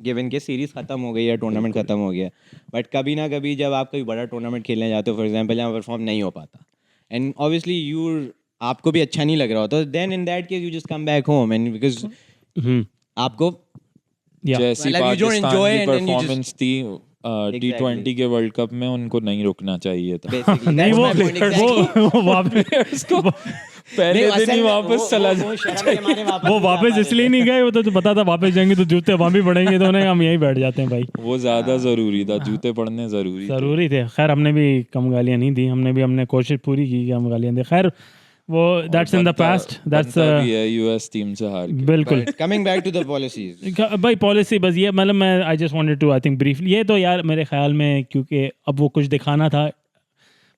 [SPEAKER 2] गिवन के सीरीज खत्म हो गई या टूर्नामेंट खत्म हो गया। बट कभी ना कभी जब आप कोई बड़ा टूर्नामेंट खेलने जाते हो, फॉर एग्जाम्पल जहाँ परफॉर्म नहीं हो पाता, एंड ऑब्वियसली आपको भी अच्छा नहीं लग रहा होता, then in that case you just come back home. And because आपको
[SPEAKER 3] जैसी
[SPEAKER 2] मतलब you don't
[SPEAKER 3] पाकिस्तान
[SPEAKER 2] enjoy
[SPEAKER 3] की
[SPEAKER 2] and then you just-
[SPEAKER 3] performance थी T20 के वर्ल्ड कप में, उनको नहीं रुकना चाहिए था।
[SPEAKER 2] basically
[SPEAKER 1] नहीं,
[SPEAKER 2] that's my point exactly।
[SPEAKER 1] वो वापस
[SPEAKER 3] पहले
[SPEAKER 2] नहीं,
[SPEAKER 3] दिन
[SPEAKER 2] असल
[SPEAKER 3] ही
[SPEAKER 2] में
[SPEAKER 3] वापस चला
[SPEAKER 2] वो शर्म के मारे वापस
[SPEAKER 1] वो
[SPEAKER 2] नहीं जा
[SPEAKER 1] वापस
[SPEAKER 2] पा
[SPEAKER 1] इसलिए
[SPEAKER 2] रहे
[SPEAKER 1] नहीं गए, वो तो पता था वापस जाएंगे तो जूते वहाँ भी पड़ेंगे, तो उन्हें हम यहीं बैठ जाते हैं भाई।
[SPEAKER 3] वो ज्यादा जरूरी था, जूते पड़ने जरूरी थे।
[SPEAKER 1] ज़रूरी थे। खैर हमने भी कम गालियाँ नहीं दी, हमने कोशिश पूरी की कि हम गालियाँ दें। खैर वो that's in the past, that's
[SPEAKER 3] भी है यूएस टीम से हार के।
[SPEAKER 1] बिल्कुल।
[SPEAKER 2] But coming back to the policies,
[SPEAKER 1] भाई पॉलिसी बस ये, मतलब मैं I just wanted to I think briefly, ये तो यार मेरे ख्याल में क्योंकि अब वो कुछ दिखाना था।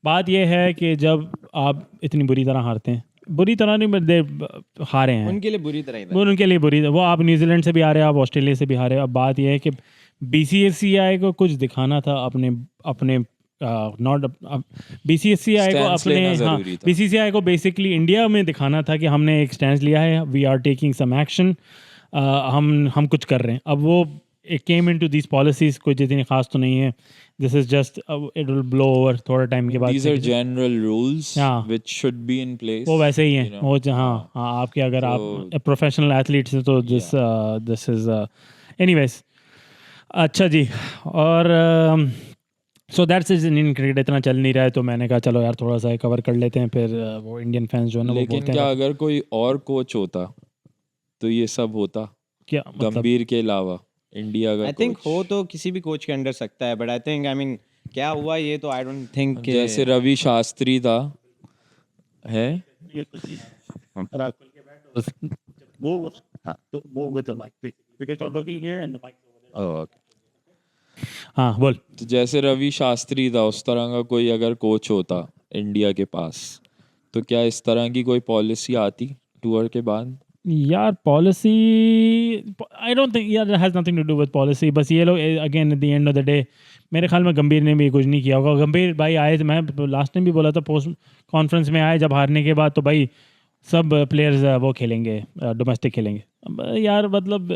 [SPEAKER 1] बात ये है कि जब आप इतनी बुरी तरह हारते हैं, बुरी तरह नहीं बट हारे हैं,
[SPEAKER 2] उनके लिए बुरी तरह ही था।
[SPEAKER 1] वो उनके लिए बुरी, वो आप न्यूजीलैंड से भी हारे, आप ऑस्ट्रेलिया से भी हारे। अब बात यह है कि BCCI को कुछ दिखाना था अपने नॉट BCCI को
[SPEAKER 3] Stance
[SPEAKER 1] अपने,
[SPEAKER 3] लेना
[SPEAKER 1] हाँ,
[SPEAKER 3] ज़रूरी था।
[SPEAKER 1] BCCI को बेसिकली इंडिया में दिखाना था कि हमने एक स्टैंड लिया है, we are taking some action, हम कुछ कर रहे हैं। अब वो it came into these policies, कोई इतनी खास तो नहीं है, this is just it will blow over थोड़ा टाइम के बाद।
[SPEAKER 3] These are general rules
[SPEAKER 1] हाँ।
[SPEAKER 3] which should be in place।
[SPEAKER 1] वो वैसे ही है,
[SPEAKER 3] you know।
[SPEAKER 1] वो हाँ हाँ, आपके अगर आप प्रोफेशनल एथलीट्स हैं तो दिस इज एनीवेज। अच्छा जी, और so that's is in cricket इतना चल नहीं रहा है, तो मैंने कहा चलो यार थोड़ा सा कवर कर लेते हैं। फिर वो इंडियन फैंस जो है ना वो
[SPEAKER 3] लेकिन
[SPEAKER 1] बोलते
[SPEAKER 3] क्या
[SPEAKER 1] हैं
[SPEAKER 3] अगर कोई और कोच होता तो ये सब होता?
[SPEAKER 1] क्या मतलब,
[SPEAKER 3] गंभीर के अलावा इंडिया का
[SPEAKER 2] आई थिंक
[SPEAKER 3] कोच,
[SPEAKER 2] हो तो किसी भी कोच के अंडर सकता है, but I think I mean क्या हुआ ये तो आई डोंट थिंक
[SPEAKER 3] जैसे रवि शास्त्री था है।
[SPEAKER 1] हाँ बोल।
[SPEAKER 3] तो जैसे रवि शास्त्री था, उस तरह का कोई अगर कोच होता इंडिया के पास, तो क्या इस तरह की कोई पॉलिसी आती टूर के बाद?
[SPEAKER 1] यार पॉलिसी, आई डोंट थिंक यार has nothing to do with policy. बस ये लोग again at the end of the day, मेरे ख्याल में गंभीर ने भी कुछ नहीं किया होगा। गंभीर भाई आए, मैं लास्ट टाइम भी बोला था, पोस्ट कॉन्फ्रेंस में आए जब हारने के बाद, तो भाई सब प्लेयर्स वो खेलेंगे, डोमेस्टिक खेलेंगे। अब यार मतलब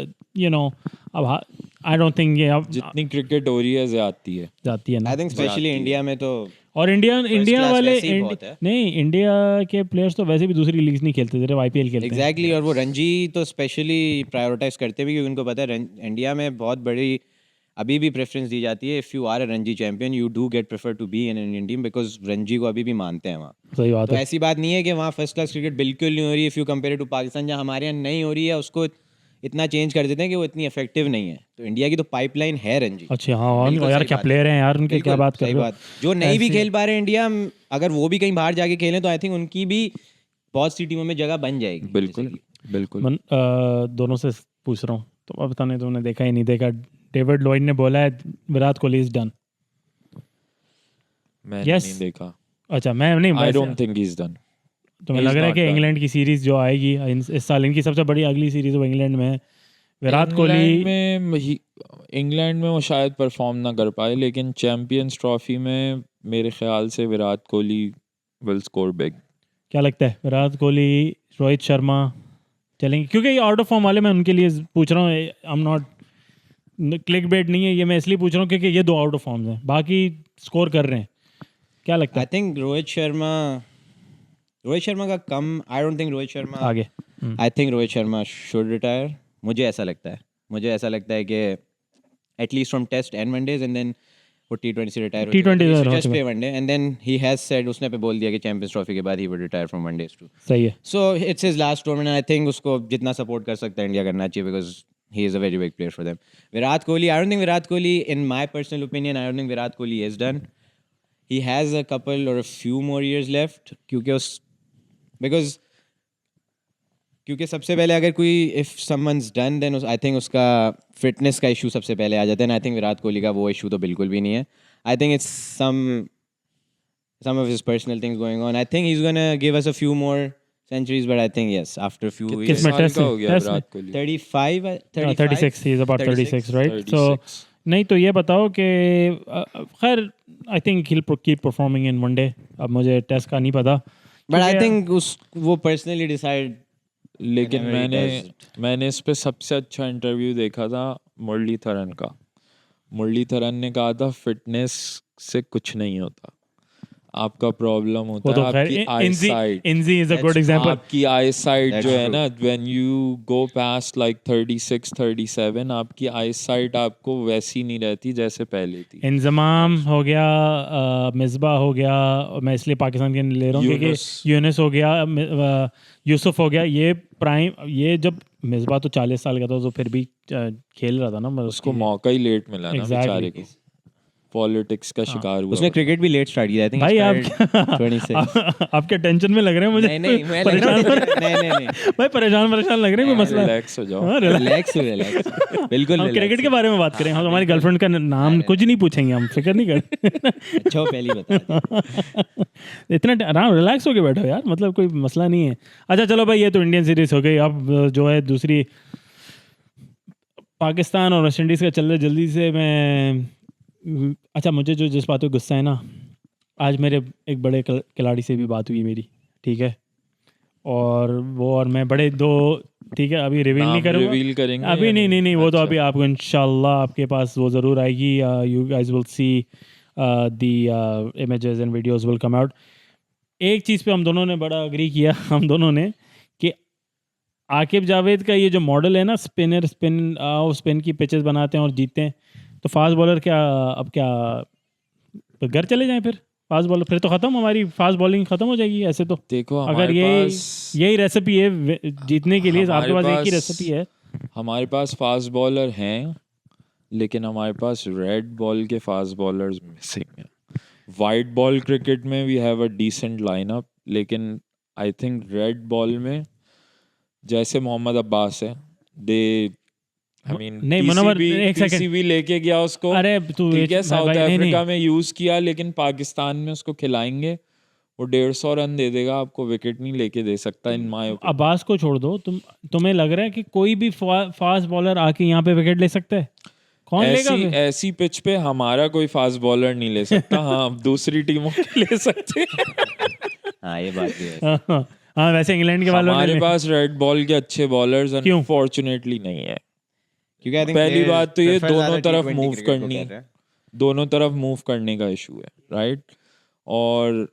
[SPEAKER 1] अब आई डोंट थिंक ये अब
[SPEAKER 3] जितनी क्रिकेट हो रही है ज्यादती है।
[SPEAKER 1] जाती है ना।
[SPEAKER 2] आई थिंक स्पेशली इंडिया में तो
[SPEAKER 1] और इंडिया
[SPEAKER 2] class
[SPEAKER 1] वाले
[SPEAKER 2] वैसे ही बहुत है।
[SPEAKER 1] नहीं, इंडिया के प्लेयर्स तो वैसे भी दूसरी लीग्स नहीं खेलते, सिर्फ IPL खेलते हैं।
[SPEAKER 2] एग्जैक्टली और वो रणजी तो स्पेशली प्रायोरिटाइज करते भी, क्योंकि उनको पता है इंडिया में बहुत बड़ी अभी भी प्रेफरेंस दी जाती है। If you are a Ranji champion you do get prefer to be in Indian team, because Ranji को अभी भी मानते हैं वहाँ।
[SPEAKER 1] सही बात
[SPEAKER 2] तो
[SPEAKER 1] है।
[SPEAKER 2] ऐसी बात नहीं है कि वहाँ फर्स्ट क्लास क्रिकेट बिल्कुल नहीं हो रही है। If you compare to Pakistan जहाँ हमारे यहाँ नहीं हो रही है, उसको इतना चेंज कर देते हैं कि वो इतनी इफेक्टिव नहीं है। तो इंडिया की तो पाइपलाइन है रणजी।
[SPEAKER 1] अच्छा हाँ,
[SPEAKER 2] बिल्कुल
[SPEAKER 1] यार
[SPEAKER 2] सही
[SPEAKER 1] क्या
[SPEAKER 2] बात
[SPEAKER 1] प्लेयर हैं यार उनके, क्या
[SPEAKER 2] बिल्कुल
[SPEAKER 1] बात कर
[SPEAKER 2] सही
[SPEAKER 1] रहे हो।
[SPEAKER 2] बात। जो नहीं भी
[SPEAKER 1] ऐसी-
[SPEAKER 2] खेल पा रहे इंडिया, अगर वो भी कहीं बाहर जाके खेलें तो आई थिंक उनकी भी बहुत सी टीमों में जगह बन जाएगी।
[SPEAKER 3] बिल्कुल बिल्कुल।
[SPEAKER 1] दोनों से पूछ रहा हूँ, तो अब पता नहीं तुमने देखा ही नहीं देखा, डेविड लॉयड ने बोला है विराट कोहली इज डन।
[SPEAKER 3] मैंने
[SPEAKER 1] Yes.
[SPEAKER 3] नहीं देखा।
[SPEAKER 1] अच्छा मैं नहीं,
[SPEAKER 3] आई
[SPEAKER 1] वैसे-
[SPEAKER 3] don't think he is done.
[SPEAKER 1] तुम्हें
[SPEAKER 3] he's
[SPEAKER 1] लग रहा है
[SPEAKER 3] not
[SPEAKER 1] कि
[SPEAKER 3] done.
[SPEAKER 1] इंग्लैंड की सीरीज जो आएगी इस साल, इनकी सबसे बड़ी अगली सीरीज वो इंग्लैंड में है। विराट कोहली
[SPEAKER 3] इंग्लैंड में वो शायद परफॉर्म ना कर पाए, लेकिन चैंपियंस ट्रॉफी में मेरे ख्याल से Virat Kohli will score big.
[SPEAKER 1] क्या लगता है, विराट कोहली, रोहित शर्मा चलेंगे? क्योंकि ये आउट ऑफ फॉर्म वाले, मैं उनके लिए पूछ रहा हूँ। I am not click bait नहीं है ये, मैं इसलिए पूछ रहा हूँ क्योंकि ये 2 आउट ऑफ फॉर्म्स हैं, बाकी स्कोर कर रहे हैं। क्या लगता
[SPEAKER 2] आई
[SPEAKER 1] है
[SPEAKER 2] थिंक रोहित शर्मा का कम, I don't think Rohit Sharma,
[SPEAKER 1] आगे?
[SPEAKER 2] I think Rohit Sharma should retire. मुझे ऐसा लगता है कि at least from test and one days, and then वो T20 से रिटायर
[SPEAKER 1] T20
[SPEAKER 2] जस्ट पे one day, and then he has said, उसने पे बोल दिया कि चैंपियंस ट्रॉफी के बाद he would retire from one days too.
[SPEAKER 1] सही है।
[SPEAKER 2] So it's his last tournament, I think उसको जितना सपोर्ट कर सकता है इंडिया करना चाहिए, because he is a very big player for them. Virat Kohli, I don't think Virat Kohli, in my personal opinion, I don't think Virat Kohli is done. He has a couple or a few more years left, क्योंकि सबसे पहले अगर कोई if someone's done, then I think उसका fitness का issue सबसे पहले आ जाता है, and I think Virat Kohli का वो इशू तो बिल्कुल भी नहीं है. I think it's some of his personal things going on. I think he's gonna give us a few more centuries, but I think yes, after a few years.
[SPEAKER 1] किसमें
[SPEAKER 3] साल
[SPEAKER 1] test
[SPEAKER 3] का हो गया
[SPEAKER 1] टेस्ट में?
[SPEAKER 3] Virat Kohli?
[SPEAKER 2] 36
[SPEAKER 1] he is about 36 right?
[SPEAKER 3] 36.
[SPEAKER 1] So नहीं तो ये बताओ कि खैर I think he'll keep performing in one day. अब मुझे टेस्ट का नहीं पता,
[SPEAKER 2] But I
[SPEAKER 1] क्योंकि-
[SPEAKER 2] think वो personally decide.
[SPEAKER 3] लेकिन
[SPEAKER 2] Whenever he
[SPEAKER 3] मैंने इस पे सबसे अच्छा इंटरव्यू देखा था मुरलीधरन का। मुरलीधरन ने कहा था फिटनेस से कुछ नहीं होता, आपका प्रॉब्लम
[SPEAKER 1] वो
[SPEAKER 3] होता
[SPEAKER 1] तो
[SPEAKER 3] है
[SPEAKER 1] खैर
[SPEAKER 3] आपकी आई site.
[SPEAKER 1] Inzi is a good
[SPEAKER 2] That's-
[SPEAKER 1] example.
[SPEAKER 3] आपकी आई साइट
[SPEAKER 2] That's
[SPEAKER 3] जो है
[SPEAKER 2] true.
[SPEAKER 3] ना, when you go past like 36 37 आपकी आई साइट आपको वैसी नहीं रहती जैसे पहले थी।
[SPEAKER 1] इंजमाम हो गया, मिसबा हो गया, मैं इसलिए पाकिस्तान के ले रहा हूँ क्योंकि
[SPEAKER 3] यूनुस।
[SPEAKER 1] यूनुस हो गया, यूसुफ हो गया, ये प्राइम, ये जब मिसबा तो 40 साल का था तो फिर भी खेल रहा था ना, मतलब
[SPEAKER 3] उसको मौका ही लेट मिला ना
[SPEAKER 1] Exactly.
[SPEAKER 3] बेचारे को, पॉलिटिक्स का शिकार हुआ।
[SPEAKER 2] उसने क्रिकेट भी लेट स्टार्ट किया, आई थिंक
[SPEAKER 1] भाई आप
[SPEAKER 2] 26.
[SPEAKER 1] आपके टेंशन में लग रहे हैं मुझे।
[SPEAKER 2] नहीं मैं
[SPEAKER 1] परेशान
[SPEAKER 2] नहीं
[SPEAKER 1] भाई परेशान लग रहे हैं, कोई मसला है?
[SPEAKER 3] रिलैक्स हो जाओ।
[SPEAKER 1] हाँ,
[SPEAKER 2] रिलैक्स बिल्कुल
[SPEAKER 1] हम
[SPEAKER 2] relax.
[SPEAKER 1] क्रिकेट के बारे में बात करें, हम हमारी गर्लफ्रेंड का नाम कुछ नहीं पूछेंगे, हम फिक्र नहीं करें।
[SPEAKER 2] अच्छा पहले ही बता दिया.
[SPEAKER 1] इतना आराम रिलैक्स होके बैठो यार, मतलब कोई मसला नहीं है। अच्छा चलो भाई, ये तो इंडियन सीरीज हो गई, अब जो है दूसरी पाकिस्तान और वेस्ट इंडीज़ का चल रहा है। जल्दी से अच्छा मुझे जो जिस बात पे गुस्सा है ना, आज मेरे एक बड़े खिलाड़ी से भी बात हुई मेरी, ठीक है, और मैं बड़े दो, ठीक है, अभी रिवील नहीं करूँगा,
[SPEAKER 3] रिवील करेंगे
[SPEAKER 1] अभी
[SPEAKER 3] या
[SPEAKER 1] नहीं वो तो
[SPEAKER 3] अच्छा।
[SPEAKER 1] अभी आपको इंशाल्लाह आपके पास वो ज़रूर आएगी, you guys will see the images and videos will come out. एक चीज़ पे हम दोनों ने बड़ा अग्री किया, हम दोनों ने, कि आकिब जावेद का ये जो मॉडल है ना, स्पिन की पिचेस बनाते हैं और जीतते हैं, तो फास्ट बॉलर क्या तो घर चले जाएं फिर? फास्ट बॉलर फिर तो ख़त्म, हमारी फास्ट बॉलिंग ख़त्म हो जाएगी ऐसे तो।
[SPEAKER 3] देखो
[SPEAKER 1] अगर यही रेसिपी है जीतने के लिए, आपके पास एक ही रेसिपी है।
[SPEAKER 3] हमारे पास फास्ट बॉलर हैं, लेकिन हमारे पास रेड बॉल के फास्ट बॉलर्स मिसिंग हैं। वाइट बॉल क्रिकेट में we have a decent lineup, लेकिन आई थिंक रेड बॉल में जैसे मोहम्मद अब्बास है, दे आई मीन
[SPEAKER 1] नहीं, मुनव्वर, एक सेकंड।
[SPEAKER 3] पीसीबी लेके गया उसको,
[SPEAKER 1] अरे तू
[SPEAKER 3] ठीक है, साउथ
[SPEAKER 1] भाई, नहीं,
[SPEAKER 3] अफ्रीका
[SPEAKER 1] नहीं।
[SPEAKER 3] में यूज किया, लेकिन पाकिस्तान में उसको खिलाएंगे, वो 150 रन दे देगा आपको, विकेट नहीं लेके दे सकता इन माय ओपिनियन।
[SPEAKER 1] अब्बास को छोड़ दो, तुम्हें लग रहा है कि कोई भी फास्ट बॉलर आके यहाँ पे विकेट ले सकता है? कौन लेगा फिर?
[SPEAKER 3] ऐसी पिच पे हमारा कोई फास्ट बॉलर नहीं ले सकता। हाँ, अब दूसरी टीमों के ले सकते हैं।
[SPEAKER 2] हाँ ये बात भी है.
[SPEAKER 1] हाँ वैसे इंग्लैंड के वालों
[SPEAKER 3] हमारे
[SPEAKER 1] ने
[SPEAKER 3] पास रेड बॉल के अच्छे बॉलर्स
[SPEAKER 1] क्यों?
[SPEAKER 3] अनफॉर्चुनेटली नहीं है।
[SPEAKER 2] क्योंकि I think
[SPEAKER 3] पहली
[SPEAKER 2] players
[SPEAKER 3] बात तो ये
[SPEAKER 2] prefer
[SPEAKER 3] दोनों
[SPEAKER 2] ज़्यादा
[SPEAKER 3] तरफ
[SPEAKER 2] T20
[SPEAKER 3] मूव
[SPEAKER 2] cricket को
[SPEAKER 3] करनी,
[SPEAKER 2] कर रहे हैं.
[SPEAKER 3] दोनों तरफ मूव करने का इशू है, राइट? और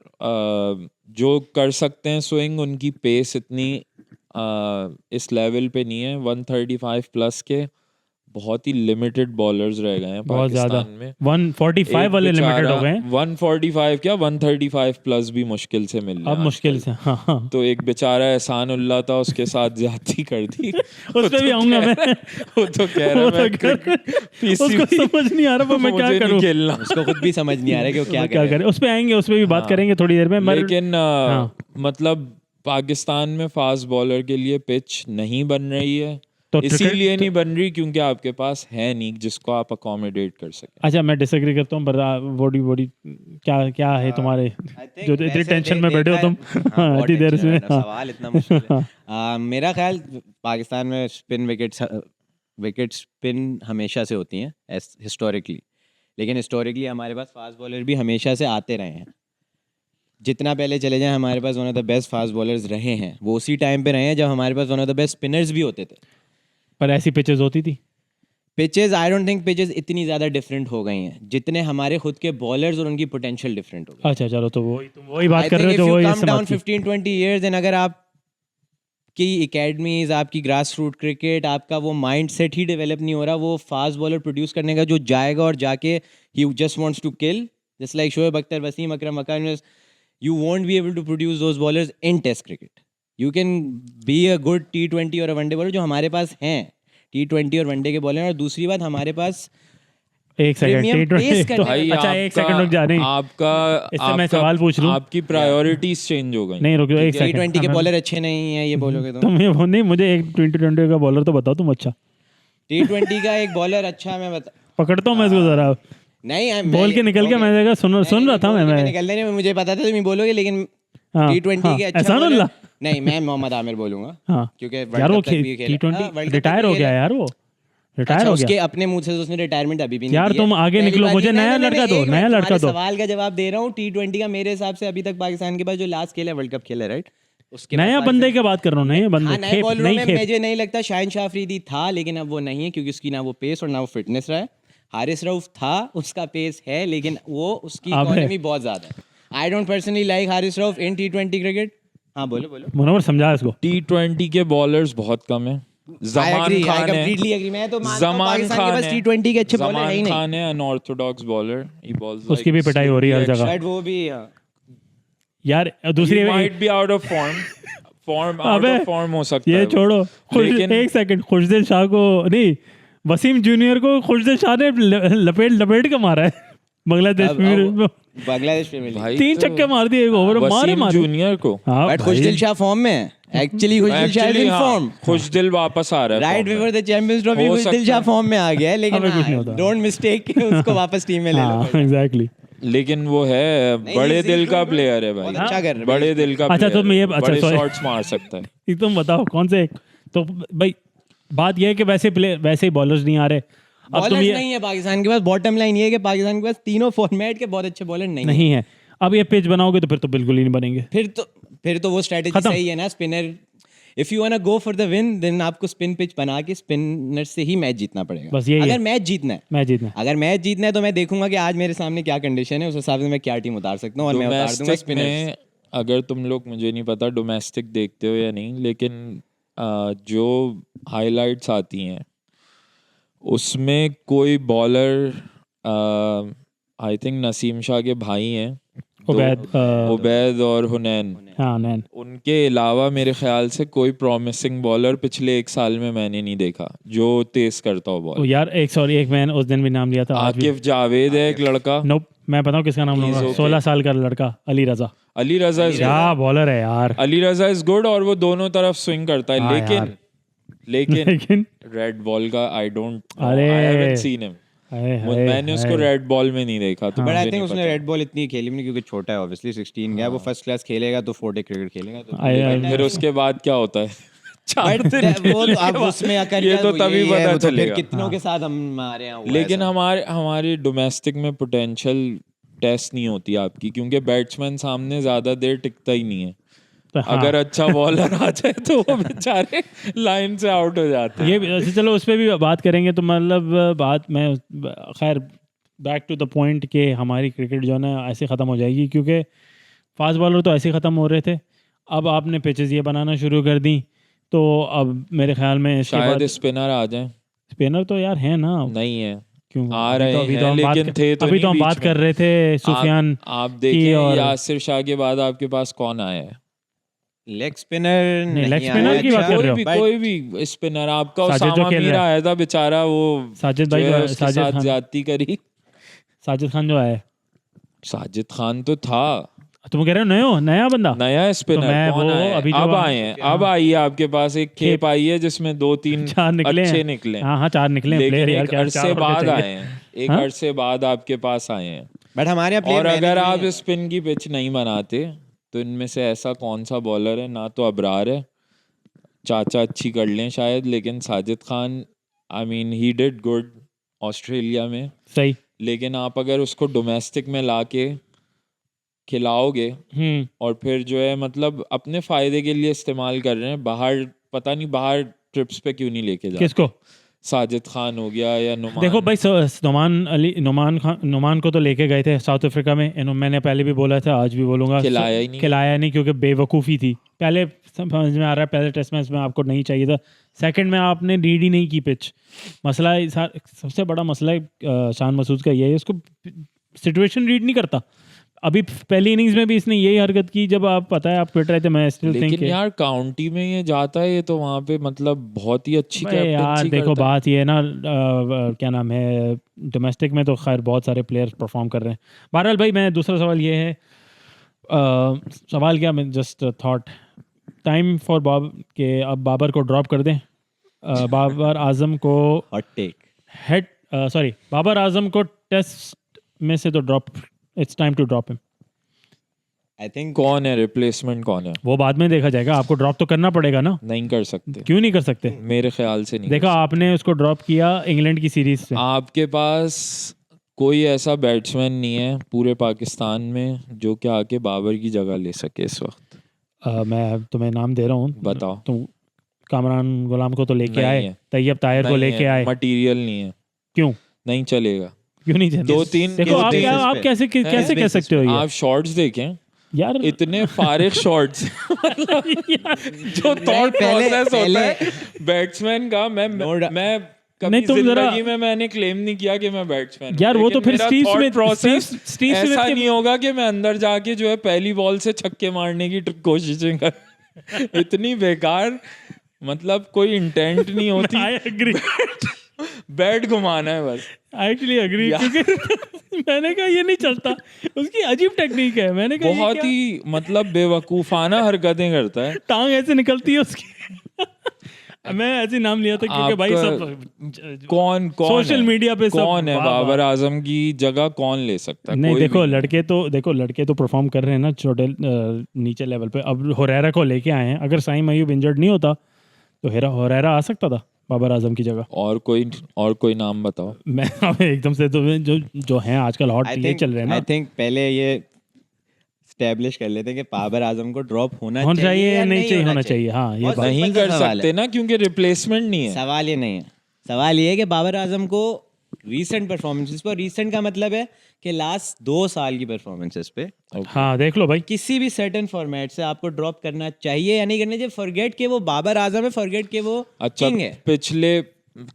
[SPEAKER 3] जो कर सकते हैं स्विंग, उनकी पेस इतनी इस लेवल पे नहीं है। 135 प्लस के बहुत ही लिमिटेड बॉलर्स रह गए हैं
[SPEAKER 1] बहुत ज़्यादा,
[SPEAKER 3] पाकिस्तान में।
[SPEAKER 1] 145 वाले लिमिटेड हो गए हैं
[SPEAKER 3] 145 क्या 135 प्लस भी मुश्किल से मिल रहे
[SPEAKER 1] अब,
[SPEAKER 3] हैं
[SPEAKER 1] मुश्किल
[SPEAKER 3] आजकल।
[SPEAKER 1] से। हाँ
[SPEAKER 3] तो एक बेचारा एहसान उल्लाह था, उसके साथ ज्यादती कर दी।
[SPEAKER 1] उस पे भी आऊंगा मैं।
[SPEAKER 3] वो तो कह रहा
[SPEAKER 1] वो
[SPEAKER 3] मैं
[SPEAKER 1] तो कह रहा है,
[SPEAKER 3] PCB
[SPEAKER 1] उसको समझ नहीं आ रहा पर मैं क्या
[SPEAKER 3] मुझे नहीं
[SPEAKER 1] करूं,
[SPEAKER 3] खेलना।
[SPEAKER 2] उसको खुद भी समझ नहीं आ रहा है कि वो क्या
[SPEAKER 1] क्या करें। उस पे आएंगे, उस पे भी बात
[SPEAKER 3] हाँ।
[SPEAKER 1] करेंगे थोड़ी देर में।
[SPEAKER 3] लेकिन
[SPEAKER 1] हाँ।
[SPEAKER 3] मतलब पाकिस्तान में फास्ट बॉलर के लिए पिच नहीं बन रही है,
[SPEAKER 1] तो
[SPEAKER 3] इसीलिए नहीं बन रही क्योंकि आपके पास है नहीं जिसको आप अकोमोडेट कर सकें।
[SPEAKER 1] अच्छा मैं डिसएग्री करता हूँ, पर बॉडी क्या है तुम्हारे जो इतनी टेंशन में बैठे हो तुम इतनी देर से?
[SPEAKER 2] सवाल इतना मुश्किल है. मेरा ख्याल पाकिस्तान में विकेट स्पिन हमेशा से होती हैं हिस्टोरिकली, लेकिन हिस्टोरिकली हमारे पास फास्ट बॉलर भी हमेशा से आते रहे हैं। जितना पहले चले जाएं, हमारे पास one of the best fast bowlers रहे हैं, वो उसी टाइम पे रहे हैं जब हमारे पास one of the best spinners भी होते थे।
[SPEAKER 1] पर ऐसी पिचेस होती थी
[SPEAKER 2] pitches I don't think pitches इतनी ज़्यादा डिफरेंट हो गई हैं जितने हमारे खुद के बॉलर्स और उनकी पोटेंशियल डिफरेंट हो गई।
[SPEAKER 1] अच्छा चलो, तो वही बात कर रहे हो जो वही
[SPEAKER 2] कम डाउन 15-20 इयर्स एंड अगर आप की एकेडमीज, आपकी ग्रास रूट क्रिकेट, आपका वो माइंड सेट ही डेवलप नहीं हो रहा, वो फास्ट बॉलर प्रोड्यूस करने का जो जाएगा और जाके he just wants to kill, just like Shoaib Akhtar, Wasim Akram, you won't be able to produce those bowlers in test cricket. You can be a good T20 और वनडे बॉलर जो हमारे पास हैं, T20 और वनडे के बॉलर। और दूसरी बात, हमारे पास
[SPEAKER 1] एक सेकंड
[SPEAKER 2] तो
[SPEAKER 3] भाई
[SPEAKER 1] अच्छा एक सेकंड रुक जा, नहीं इससे मैं सवाल पूछ लूं,
[SPEAKER 3] आपकी प्रायोरिटीज चेंज हो गई।
[SPEAKER 1] नहीं रुक एक सेकंड,
[SPEAKER 2] T20 के बॉलर अच्छे नहीं हैं ये बोलोगे तो?
[SPEAKER 1] तुम ये नहीं, मुझे एक T20 का बॉलर तो बताओ तुम। अच्छा
[SPEAKER 2] T20 का एक बॉलर अच्छा, मैं बता
[SPEAKER 1] पकड़ता हूँ मैं इसको जरा,
[SPEAKER 2] नहीं
[SPEAKER 1] बोल के निकल के मैं जगह सुन रहा था मैं
[SPEAKER 2] निकलने नहीं, मुझे पता था तुम ही बोलोगे, लेकिन T20 के अच्छा
[SPEAKER 1] एहसानुल्लाह,
[SPEAKER 2] नहीं, मैं मोहम्मद आमिर बोलूंगा
[SPEAKER 1] हाँ
[SPEAKER 2] क्योंकि
[SPEAKER 1] यार वो T20 रिटायर हो गया यार, वो रिटायर हो
[SPEAKER 2] उसके
[SPEAKER 1] गया
[SPEAKER 2] अपने मुंह से तो उसने रिटायरमेंट अभी भी नहीं
[SPEAKER 1] यार।
[SPEAKER 2] दी है।
[SPEAKER 1] तुम आगे
[SPEAKER 2] पहली
[SPEAKER 1] निकलो,
[SPEAKER 2] बात
[SPEAKER 1] मुझे
[SPEAKER 2] ये-
[SPEAKER 1] नया
[SPEAKER 2] नहीं,
[SPEAKER 1] लड़का
[SPEAKER 2] नहीं,
[SPEAKER 1] दो,
[SPEAKER 2] एक
[SPEAKER 1] नया
[SPEAKER 2] मिनट,
[SPEAKER 1] लड़का
[SPEAKER 2] तुम्हारे
[SPEAKER 1] दो।
[SPEAKER 2] सवाल का जवाब दे रहा हूँ। T20 का मेरे हिसाब से अभी तक पाकिस्तान के पास जो लास्ट खेला है वर्ल्ड कप खेला है, राइट? उसके
[SPEAKER 1] नया बंदे की बात कर रहा हूँ, नए बंदे,
[SPEAKER 2] हाँ, नए बॉलरों में मुझे नहीं लगता। शाहिन शाह अफरीदी था, लेकिन अब वो नहीं है क्योंकि उसकी ना वो पेस और ना वो फिटनेस रहा है। हारिस रऊफ था, उसका पेस है, लेकिन वो उसकी इकोनॉमी बहुत ज्यादा है। I don't personally like Haris Rauf in T20 cricket. हाँ बोलो
[SPEAKER 1] मुनव्वर समझा इसको।
[SPEAKER 3] T20 के बॉलर्स बहुत कम है। जमान खान है,
[SPEAKER 2] मैं तो मानता हूं पाकिस्तान के पास T20 के अच्छे बॉलर है ही
[SPEAKER 3] जमान
[SPEAKER 2] नहीं।
[SPEAKER 3] खान है अनऑर्थोडॉक्स बॉलर, ही बॉल्स
[SPEAKER 1] उसकी भी पिटाई हो रही है हर जगह
[SPEAKER 2] शायद वो भी
[SPEAKER 1] यार। दूसरी
[SPEAKER 3] might be out of form out of form हो सकता है
[SPEAKER 1] ये
[SPEAKER 3] वो।
[SPEAKER 1] छोड़ो,
[SPEAKER 3] लेकिन
[SPEAKER 1] एक सेकंड, खुशदिल शाह को नहीं, वसीम जूनियर को खुशदिल शाह ने लपेट के मारा है बांग्लादेश में।
[SPEAKER 2] बांग्लादेश में मिली।
[SPEAKER 3] भाई
[SPEAKER 1] 3 छक्के मार दिए, एक ओवर मारे
[SPEAKER 3] वसीम जूनियर को।
[SPEAKER 1] हाँ
[SPEAKER 2] बट खुशदिल शाह फॉर्म में है actually. Khushdil Shah is in form.
[SPEAKER 3] Khushdil वापस आ रहा है
[SPEAKER 2] right before the champions trophy Khushdil Shah form में आ गया है,
[SPEAKER 1] हमें कुछ नहीं होता।
[SPEAKER 2] लेकिन डोंट मिस्टेक उसको वापस टीम में ले लो।
[SPEAKER 1] एग्जैक्टली।
[SPEAKER 3] लेकिन वो है बड़े दिल का प्लेयर है भाई,
[SPEAKER 2] बहुत अच्छा कर रहा है।
[SPEAKER 3] बड़े दिल का
[SPEAKER 1] अच्छा, तो मैं ये
[SPEAKER 3] बड़े
[SPEAKER 1] sorry।
[SPEAKER 3] शॉट्स मार सकता है।
[SPEAKER 1] ये तुम बताओ कौन से, तो भाई बात ये है कि वैसे ही बॉलर्स नहीं आ रहे। अब तुम
[SPEAKER 2] बॉलर्स
[SPEAKER 1] ये
[SPEAKER 2] नहीं है पाकिस्तान के पास। बॉटम लाइन ये है कि पाकिस्तान के पास तीनों फॉर्मेट के बहुत अच्छे बॉलर नहीं है।
[SPEAKER 1] अब ये पिच बनाओगे तो फिर तो बिल्कुल ही नहीं बनेंगे।
[SPEAKER 2] फिर तो वो स्ट्रेटेजी सही है ना, spinner. If you want go for the win, then आपको स्पिन पिच बना के स्पिनर से ही मैच जीतना पड़ेगा।
[SPEAKER 1] बस यही है।
[SPEAKER 2] अगर मैच जीतना है तो मैं देखूंगा कि आज मेरे सामने क्या कंडीशन है, उस हिसाब से मैं क्या टीम उतार सकता हूँ और मैं उतार दूंगा
[SPEAKER 3] डोमेस्टिक
[SPEAKER 2] स्पिनर।
[SPEAKER 3] में अगर तुम लोग, मुझे नहीं पता डोमेस्टिक देखते हो या नहीं, लेकिन जो हाइलाइट्स आती हैं उसमें कोई bowler, I think Naseem Shah के भाई हैं उबैद और हुनैन,
[SPEAKER 1] हाँ नैन,
[SPEAKER 3] उनके अलावा मेरे ख्याल से कोई प्रॉमिसिंग बॉलर पिछले 1 साल में मैंने नहीं देखा जो तेज करता हो बॉल।
[SPEAKER 1] यार एक मैंने उस दिन भी नाम लिया था, आज भी।
[SPEAKER 3] आकिफ जावेद है एक लड़का।
[SPEAKER 1] नोप, मैं बताऊं किसका नाम लूंगा? 16 साल का लड़का अली रजा।
[SPEAKER 3] अली रजा
[SPEAKER 1] क्या बॉलर है यार।
[SPEAKER 3] अली रजा इज गुड और वो दोनों तरफ स्विंग करता है,
[SPEAKER 1] हाँ
[SPEAKER 3] लेकिन रेड बॉल का आई हैवंट सीन हिम। मैंने उसको रेड बॉल में नहीं देखा, तो
[SPEAKER 2] बट आई थिंक उसने रेड बॉल इतनी खेली नहीं क्योंकि छोटा है, ऑब्वियसली 16 गया। वो फर्स्ट क्लास खेलेगा तो 4 डे क्रिकेट खेलेगा तो
[SPEAKER 3] फिर उसके बाद क्या होता है?
[SPEAKER 2] बट वो तो अब उसमें आकर
[SPEAKER 3] ये तो तभी पता
[SPEAKER 2] तो फिर
[SPEAKER 3] चलेगा।
[SPEAKER 2] कितनों के साथ हम आ रहे हैं।
[SPEAKER 3] लेकिन हमारे डोमेस्टिक में पोटेंशियल टेस्ट नहीं होती आपकी, क्योंकि बैट्समैन सामने ज्यादा देर टिकता ही नहीं है।
[SPEAKER 1] हाँ।
[SPEAKER 3] अगर अच्छा बॉलर आ जाए तो वो बेचारे लाइन से आउट हो जाते हैं।
[SPEAKER 1] ये चलो उस पर भी बात करेंगे। तो मतलब बात मैं खैर बैक टू द पॉइंट कि हमारी क्रिकेट जो है ना ऐसे ख़त्म हो जाएगी, क्योंकि फास्ट बॉलर तो ऐसे ख़त्म हो रहे थे। अब आपने पिचेस ये बनाना शुरू कर दी, तो अब मेरे ख्याल में
[SPEAKER 3] शायद स्पिनर आ जाए।
[SPEAKER 1] स्पिनर तो यार है ना,
[SPEAKER 3] नहीं है,
[SPEAKER 1] क्यों
[SPEAKER 3] आ रहे हैं, लेकिन थे तो
[SPEAKER 1] अभी तो हम
[SPEAKER 3] नहीं
[SPEAKER 1] बात
[SPEAKER 3] बीच
[SPEAKER 1] कर रहे थे सुफियान।
[SPEAKER 3] आप देखिए
[SPEAKER 1] और
[SPEAKER 3] यासिर शाह के बाद आपके पास कौन आया है?
[SPEAKER 2] लेग स्पिनर नहीं,
[SPEAKER 1] लेग स्पिनर की बात कर रहे हो?
[SPEAKER 3] कोई भी स्पिनर आपका,
[SPEAKER 1] साजिद जो
[SPEAKER 3] उसामा
[SPEAKER 1] खेल
[SPEAKER 3] मीर
[SPEAKER 1] रहा है।
[SPEAKER 3] आया था बेचारा, वो
[SPEAKER 1] साजिद
[SPEAKER 3] जो
[SPEAKER 1] भाई,
[SPEAKER 3] है उसके
[SPEAKER 1] साजिद
[SPEAKER 3] साथ
[SPEAKER 1] खान,
[SPEAKER 3] ज्यादती करी।
[SPEAKER 1] साजिद खान जो है,
[SPEAKER 3] साजिद खान तो था,
[SPEAKER 1] तुम कह रहे हो नया बंदा,
[SPEAKER 3] नया स्पिनर
[SPEAKER 1] मैं
[SPEAKER 3] कौन
[SPEAKER 1] वो
[SPEAKER 3] आया?
[SPEAKER 1] अभी जो
[SPEAKER 3] अब आए हैं, अब आई है आपके पास एक खेप आई है जिसमें 2-3
[SPEAKER 1] चार निकले
[SPEAKER 3] अच्छे
[SPEAKER 1] हैं।
[SPEAKER 3] निकले।
[SPEAKER 1] हाँ 4 निकले हैं प्लेयर
[SPEAKER 3] लेकिन
[SPEAKER 1] यार,
[SPEAKER 3] एक
[SPEAKER 1] क्या
[SPEAKER 3] अरसे
[SPEAKER 1] 4
[SPEAKER 3] बाद
[SPEAKER 1] चाहिए?
[SPEAKER 3] आए हैं, एक
[SPEAKER 1] हाँ?
[SPEAKER 3] अरसे बाद आपके पास आए हैं।
[SPEAKER 2] बट हमारे
[SPEAKER 3] और अगर आप स्पिन की पिच नहीं बनाते तो इनमें से ऐसा कौन सा बॉलर है? ना तो अबरार है, चाचा अच्छी कर लें शायद, लेकिन Sajid Khan I mean he did good Australia में,
[SPEAKER 1] सही।
[SPEAKER 3] लेकिन आप अगर उसको डोमेस्टिक में लाके खिलाओगे और फिर जो है मतलब अपने फायदे के लिए इस्तेमाल कर रहे हैं, बाहर पता नहीं बाहर ट्रिप्स पे क्यों नहीं लेके जा।
[SPEAKER 1] किसको?
[SPEAKER 3] साजिद खान हो गया या नुमान।
[SPEAKER 1] देखो भाई नुमान को तो लेके गए थे साउथ अफ्रीका में, मैंने पहले भी बोला था, आज भी बोलूंगा, खिलाया नहीं क्योंकि बेवकूफ़ी थी। पहले समझ में आ रहा है, पहले टेस्ट मैच में आपको नहीं चाहिए था, सेकंड में आपने रीड ही नहीं की पिच। मसला सबसे बड़ा मसला शान मसूद का ये है, उसको सिचुएशन रीड नहीं करता। अभी पहली इनिंग्स में भी इसने यही हरकत की, जब आप पता है आप ट्विट रहे थे, मैं स्टिल थिंक
[SPEAKER 3] लेकिन यार काउंटी में ये जाता है, ये तो वहाँ पे मतलब बहुत ही अच्छी कैप्टनसी
[SPEAKER 1] यार देखो
[SPEAKER 3] करता है।
[SPEAKER 1] बात ये है ना, क्या नाम है, डोमेस्टिक में तो खैर बहुत सारे प्लेयर्स परफॉर्म कर रहे हैं। बहरहाल भाई, मैं दूसरा सवाल ये है, सवाल क्या, मैं जस्ट थॉट, टाइम फॉर के अब बाबर को ड्रॉप कर दें, बाबर आजम को
[SPEAKER 2] हॉट टेक,
[SPEAKER 1] बाबर आजम को टेस्ट में से तो drop, it's time to drop him.
[SPEAKER 2] I think
[SPEAKER 3] कौन है रिप्लेसमेंट, कौन है
[SPEAKER 1] वो बाद में देखा जाएगा, आपको ड्रॉप तो करना पड़ेगा ना।
[SPEAKER 3] नहीं कर सकते,
[SPEAKER 1] क्यों नहीं कर सकते?
[SPEAKER 3] मेरे ख्याल से नहीं।
[SPEAKER 1] देखो आपने उसको ड्रॉप किया इंग्लैंड की सीरीज से,
[SPEAKER 3] आपके पास कोई ऐसा बैट्समैन नहीं है पूरे पाकिस्तान में जो कि आके बाबर की जगह ले सके इस वक्त।
[SPEAKER 1] मैं तुम्हें नाम दे रहा हूँ,
[SPEAKER 3] बताओ।
[SPEAKER 1] तुम कामरान गुलाम को तो लेके
[SPEAKER 3] नहीं
[SPEAKER 1] आए,
[SPEAKER 3] है।
[SPEAKER 1] तैयब ताहिर को लेके आए,
[SPEAKER 3] मटेरियल नहीं है,
[SPEAKER 1] क्यों
[SPEAKER 3] नहीं चलेगा।
[SPEAKER 1] क्यों नहीं चलेगा?
[SPEAKER 3] 2-3
[SPEAKER 1] देखो आप क्या, आप कैसे कैसे कह सकते हो ये
[SPEAKER 3] आप शॉट्स देखें
[SPEAKER 1] यार,
[SPEAKER 3] इतने फारिग शॉट्स जो थॉट प्रोसेस होता है बैट्समैन का। मैं कभी
[SPEAKER 1] नहीं, तुम जरा-
[SPEAKER 3] जिंदगी में मैंने क्लेम नहीं किया कि मैं बैट्समैन
[SPEAKER 1] यार वो तो फिर स्टीव स्मिथ
[SPEAKER 3] प्रोसेस
[SPEAKER 1] स्टीव
[SPEAKER 3] ऐसा
[SPEAKER 1] स्मिथ
[SPEAKER 3] नहीं होगा कि मैं अंदर जाके जो है पहली बॉल से छक्के मारने की कोशिशें कर इतनी बेकार, मतलब कोई इंटेंट नहीं होती,
[SPEAKER 1] आई एग्री,
[SPEAKER 3] बैट घुमाना है बस।
[SPEAKER 1] आई एक्चुअली एग्री, क्योंकि मैंने कहा ये नहीं चलता, उसकी अजीब टेक्निक है, मैंने कहा
[SPEAKER 3] बहुत ही मतलब बेवकूफाना हरकतें करता है,
[SPEAKER 1] टांग ऐसे निकलती है उसकी। मैं ऐसे नाम लिया था क्योंकि भाई सब
[SPEAKER 3] कौन
[SPEAKER 1] सोशल मीडिया पे सब
[SPEAKER 3] कौन है
[SPEAKER 1] वाह,
[SPEAKER 3] बाबर आजम की जगह कौन ले सकता है?
[SPEAKER 1] नहीं
[SPEAKER 3] कोई
[SPEAKER 1] देखो
[SPEAKER 3] भी नहीं।
[SPEAKER 1] लड़के तो परफॉर्म कर रहे हैं ना छोटे नीचे लेवल पे। अब हुरैरा को लेके आए हैं, अगर साइम अयूब इंजर्ड नहीं होता तो हुरैरा आ सकता था बाबर आजम की जगह।
[SPEAKER 3] और कोई नाम बताओ।
[SPEAKER 1] मैं अब एकदम से तो जो हैं आजकल हॉट ये चल रहे हैं ना,
[SPEAKER 2] आई थिंक पहले ये स्टैब्लिश कर लेते हैं कि बाबर आजम को ड्रॉप होना
[SPEAKER 1] चाहिए
[SPEAKER 2] चाहिए
[SPEAKER 1] या
[SPEAKER 2] या
[SPEAKER 1] नहीं चाहिए, होना
[SPEAKER 2] चाहिए।
[SPEAKER 1] चाहिए, हाँ ये
[SPEAKER 2] बहुत
[SPEAKER 1] बात
[SPEAKER 3] नहीं
[SPEAKER 2] सिंपल सा
[SPEAKER 3] कर
[SPEAKER 2] सवाल
[SPEAKER 3] सकते
[SPEAKER 2] है।
[SPEAKER 3] ना क्योंकि रिप्लेसमेंट नहीं है।
[SPEAKER 2] सवाल ये नहीं है, सवाल ये है कि बाबर आजम को रीसेंट परफॉर्मेंसेस पर, रीसेंट का मतलब है कि लास्ट 2 साल की परफॉर्मेंसेस पे
[SPEAKER 1] हाँ देख लो भाई,
[SPEAKER 2] किसी भी सर्टेन फॉर्मेट से आपको ड्रॉप करना चाहिए या नहीं करना चाहिए। फॉरगेट के वो बाबर आजम है, फॉरगेट के वो
[SPEAKER 3] अच्छा
[SPEAKER 2] किंग है।
[SPEAKER 3] पिछले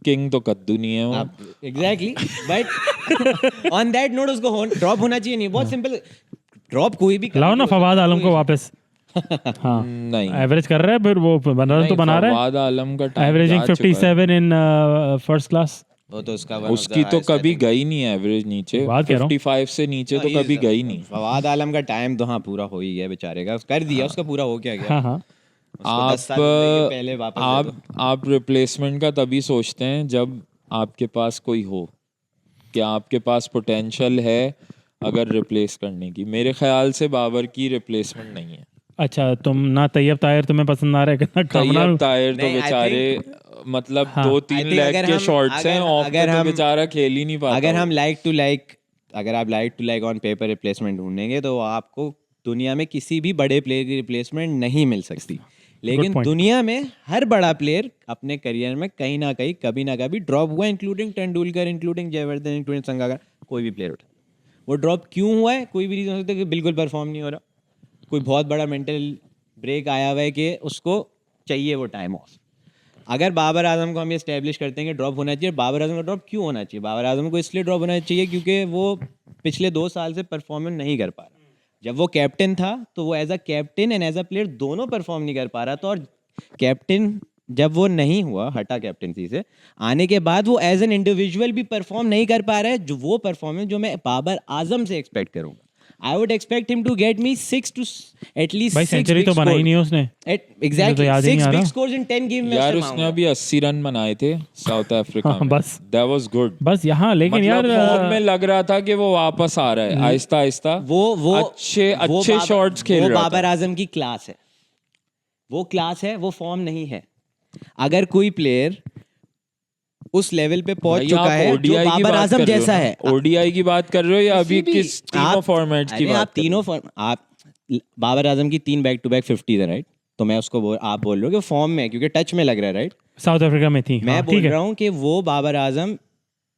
[SPEAKER 3] किंग तो कद्दू नहीं है वो।
[SPEAKER 2] Exactly, but on that note उसको ड्रॉप होना चाहिए नहीं, बहुत सिंपल। ड्रॉप कोई भी
[SPEAKER 1] लाओ ना फवाद आलम को वापस। हाँ
[SPEAKER 3] नहीं
[SPEAKER 1] एवरेज कर रहा है, फिर वो रन तो बना रहा है,
[SPEAKER 3] फवाद आलम का time
[SPEAKER 1] averaging 57 in first class.
[SPEAKER 2] वो तो उसका
[SPEAKER 3] उसकी तो कभी गई नहीं एवरेज नीचे,
[SPEAKER 1] बात कह रहा हूँ।
[SPEAKER 3] 55 से नीचे तो कभी गई नहीं।
[SPEAKER 2] फवाद आलम का टाइम तो हाँ पूरा हो ही गया बेचारे का, कर दिया उसका पूरा, हो क्या गया।
[SPEAKER 1] हाँ हाँ
[SPEAKER 2] उसको 10 साल जिंदगी के पहले वापस दे दो।
[SPEAKER 3] आप रिप्लेसमेंट का तभी सोचते हैं जब आपके पास कोई हो, क्या आपके पास पोटेंशियल है अगर रिप्लेस करने की। मेरे ख्याल से बाबर की रिप्लेसमेंट नहीं है।
[SPEAKER 1] अच्छा, तुम ना तैयब ताहिर तुम्हें पसंद आ रहा है ना कामरान?
[SPEAKER 3] तैयब ताहिर तो
[SPEAKER 2] नहीं, I
[SPEAKER 3] बेचारे मतलब
[SPEAKER 1] हाँ।
[SPEAKER 3] 2-3
[SPEAKER 2] I think
[SPEAKER 3] लेग
[SPEAKER 2] अगर
[SPEAKER 3] के
[SPEAKER 2] हम-
[SPEAKER 3] शॉट्स हैं, ऑफ
[SPEAKER 2] अगर
[SPEAKER 3] पे तो
[SPEAKER 2] हम-
[SPEAKER 3] बेचारा खेल ही नहीं पाता।
[SPEAKER 2] अगर हम अगर आप like to like on paper replacement ढूंढेंगे तो आपको दुनिया में किसी भी बड़े प्लेयर की रिप्लेसमेंट नहीं मिल सकती। लेकिन
[SPEAKER 1] point.
[SPEAKER 2] दुनिया में हर बड़ा प्लेयर अपने करियर में कहीं ना कहीं कभी ना कभी ड्रॉप हुआ, including Tendulkar, including Jayawardene, including Sangakkara, कोई भी प्लेयर उठा। वो ड्रॉप क्यों हुआ है, कोई भी रीज़न हो सकता है कि बिल्कुल परफॉर्म नहीं हो रहा, कोई बहुत बड़ा मेंटल ब्रेक आया हुआ है कि उसको चाहिए वो टाइम ऑफ। अगर बाबर आजम को हम ये स्टैब्लिश करते हैं कि ड्रॉप होना चाहिए, बाबर आजम का ड्रॉप क्यों होना चाहिए? बाबर आजम को इसलिए ड्रॉप होना चाहिए क्योंकि वो पिछले 2 साल से परफॉर्मेंस नहीं कर पा रहा। जब वो कैप्टन था तो वो as a captain and as a player दोनों परफॉर्म नहीं कर पा रहा था, और कैप्टन जब वो नहीं हुआ, हटा कैप्टनसी से, आने के बाद वो एज एन इंडिविजुअल भी परफॉर्म नहीं कर पा रहा है, जो वो परफॉर्मेंस जो मैं बाबर आजम से एक्सपेक्ट करूंगा। I would expect him to get me 6 to at least
[SPEAKER 1] भाई
[SPEAKER 2] 6
[SPEAKER 1] सेंचुरी
[SPEAKER 2] big
[SPEAKER 1] तो बनाई
[SPEAKER 2] scores.
[SPEAKER 1] नहीं है उसने।
[SPEAKER 2] Exactly,
[SPEAKER 1] तो याद ही
[SPEAKER 2] 6
[SPEAKER 1] नहीं आ
[SPEAKER 2] big
[SPEAKER 1] रहा।
[SPEAKER 2] scores in 10 games में
[SPEAKER 3] यार
[SPEAKER 2] उससे
[SPEAKER 3] उसने
[SPEAKER 2] मांगा।
[SPEAKER 3] अभी 80 रन बनाए थे साउथ अफ्रीका
[SPEAKER 1] हाँ,
[SPEAKER 3] में।
[SPEAKER 1] बस।
[SPEAKER 3] That was good.
[SPEAKER 1] बस यहाँ लेकिन
[SPEAKER 3] मतलब
[SPEAKER 1] यार
[SPEAKER 3] फॉर्म में लग रहा था कि वो वापस आ रहा है आहिस्ता आहिस्ता।
[SPEAKER 2] वो
[SPEAKER 3] अच्छे शॉट्स खेल
[SPEAKER 2] वो
[SPEAKER 3] रहा
[SPEAKER 2] बाबर
[SPEAKER 3] था।
[SPEAKER 2] आजम की क्लास है, वो क्लास है, वो फॉर्म नहीं है। अगर कोई प्लेयर उस लेवल पे पहुंच
[SPEAKER 3] भाई,
[SPEAKER 2] चुका
[SPEAKER 3] आप
[SPEAKER 2] है जो
[SPEAKER 3] ODI की
[SPEAKER 2] बाबर
[SPEAKER 3] बात
[SPEAKER 2] आजम
[SPEAKER 3] कर रहे हो
[SPEAKER 2] जैसा
[SPEAKER 3] ना?
[SPEAKER 2] है,
[SPEAKER 3] ODI की बात कर रहे हो या अभी
[SPEAKER 2] किसी भी-
[SPEAKER 3] किस तीनों
[SPEAKER 2] आप-
[SPEAKER 3] फॉर्मेट्स की
[SPEAKER 2] अरे
[SPEAKER 3] बात
[SPEAKER 2] आप
[SPEAKER 3] कर रहे हो?
[SPEAKER 2] तीनों आप बाबर आजम की 3 बैक टू बैक 50 है, राइट? तो मैं उसको आप बोल रहे हो कि फॉर्म में है क्योंकि टच में लग रहा है, राइट?
[SPEAKER 1] साउथ अफ्रीका में थी।
[SPEAKER 2] मैं
[SPEAKER 1] हाँ,
[SPEAKER 2] बोल
[SPEAKER 1] ठीक है।
[SPEAKER 2] रहा हूँ कि वो बाबर आजम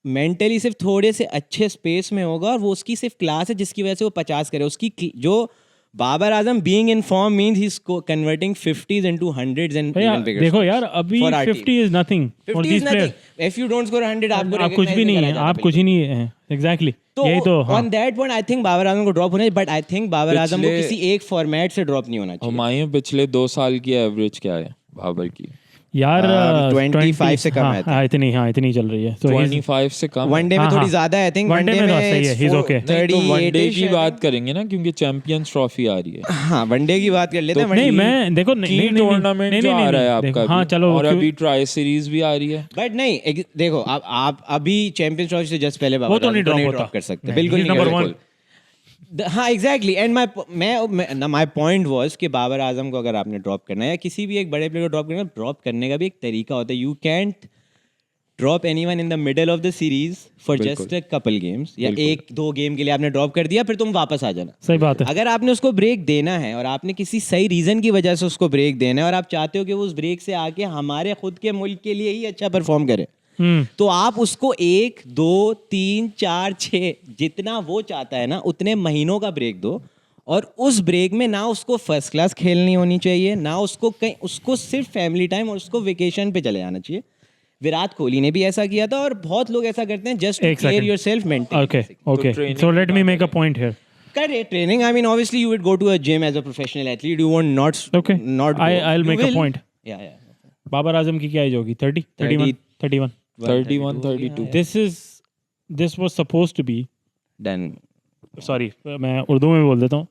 [SPEAKER 2] मेंटली सिर्फ थोड़े से अच्छे स्पेस में होगा और वो उसकी सिर्फ क्लास है जिसकी वजह से वो 50 करे। उसकी जो Babar Azam being in form means he is converting 50s into 100s and
[SPEAKER 1] भैया
[SPEAKER 2] even bigger
[SPEAKER 1] देखो
[SPEAKER 2] scores
[SPEAKER 1] यार, अभी
[SPEAKER 2] for our
[SPEAKER 1] 50 is nothing for
[SPEAKER 2] 50
[SPEAKER 1] this
[SPEAKER 2] is
[SPEAKER 1] player.
[SPEAKER 2] nothing if you don't score 100 आपको
[SPEAKER 1] आप कुछ भी
[SPEAKER 2] recognize
[SPEAKER 1] नहीं
[SPEAKER 2] करा
[SPEAKER 1] है,
[SPEAKER 2] जाता
[SPEAKER 1] आप कुछ ही नहीं है। एग्जैक्टली,
[SPEAKER 2] तो
[SPEAKER 1] यही तो। हाँ,
[SPEAKER 2] on that point I think Babar Azam को ड्रॉप होना चाहिए, but I think Babar Azam को
[SPEAKER 3] पिछले-
[SPEAKER 2] किसी एक फॉर्मेट से ड्रॉप नहीं होना चाहिए।
[SPEAKER 3] हुमायूं पिछले 2 साल की एवरेज क्या है बाबर की?
[SPEAKER 1] यार
[SPEAKER 2] 25 से कम है, I think.
[SPEAKER 1] हाँ इतनी चल रही है। तो
[SPEAKER 3] 25 से कम है?
[SPEAKER 2] वनडे में
[SPEAKER 1] हाँ,
[SPEAKER 2] थोड़ी
[SPEAKER 1] हाँ।
[SPEAKER 2] ज्यादा है आई थिंक।
[SPEAKER 1] One day में तो सही है, he's okay.
[SPEAKER 3] नहीं तो वनडे
[SPEAKER 2] 38
[SPEAKER 3] की बात करेंगे ना, क्योंकि चैंपियंस ट्रॉफी आ रही है।
[SPEAKER 2] हाँ वनडे की बात कर लेते हैं।
[SPEAKER 1] नहीं मैं देखो नहीं
[SPEAKER 3] की टूर्नामेंट जो आ रहा है
[SPEAKER 1] देखो,
[SPEAKER 3] आपका
[SPEAKER 1] हाँ
[SPEAKER 3] अभी,
[SPEAKER 1] चलो
[SPEAKER 3] और अभी ट्राई सीरीज भी आ रही है।
[SPEAKER 2] बट नहीं देखो आप अभी चैंपियंस ट्रॉफी से जस्ट पहले
[SPEAKER 1] वो तो नहीं ड्रॉप होता
[SPEAKER 2] कर सकते,
[SPEAKER 1] नहीं,
[SPEAKER 2] बिल्कुल
[SPEAKER 1] he's
[SPEAKER 2] नहीं
[SPEAKER 1] number
[SPEAKER 2] कर
[SPEAKER 1] one.
[SPEAKER 2] सकते। हाँ exactly and my point was कि बाबर आजम को अगर आपने ड्रॉप करना है या किसी भी एक बड़े प्लेयर को ड्रॉप करने का भी एक तरीका होता है। You can't drop anyone in the middle of the series for just a couple games, या एक दो गेम के लिए आपने ड्रॉप कर दिया, फिर तुम वापस आ जाना।
[SPEAKER 1] सही बात है।
[SPEAKER 2] अगर आपने उसको ब्रेक देना है और आपने किसी सही रीजन की वजह से उसको ब्रेक देना है और आप चाहते हो कि वो उस ब्रेक से आके हमारे खुद के मुल्क के लिए ही अच्छा परफॉर्म करे, तो आप उसको 1 2 3 4 6 जितना वो चाहता है ना उतने महीनों का ब्रेक दो। और उस ब्रेक में ना उसको फर्स्ट क्लास खेलनी होनी चाहिए, ना उसको कहीं, उसको सिर्फ फैमिली टाइम और उसको वेकेशन पे चले जाना चाहिए। विराट कोहली ने भी ऐसा किया था और बहुत लोग ऐसा करते हैं just to clear yourself mentally.
[SPEAKER 1] Okay so let me make a point here.
[SPEAKER 2] करे training, I mean obviously you would go to a gym as a professional athlete, you won't not
[SPEAKER 1] I'll make a point.
[SPEAKER 2] या
[SPEAKER 1] बाबर आजम की क्या as होगी? 30 31 31
[SPEAKER 3] 31 32
[SPEAKER 1] this was supposed to be,
[SPEAKER 2] done.
[SPEAKER 1] Sorry मैं उर्दू में बोल देता हूँ,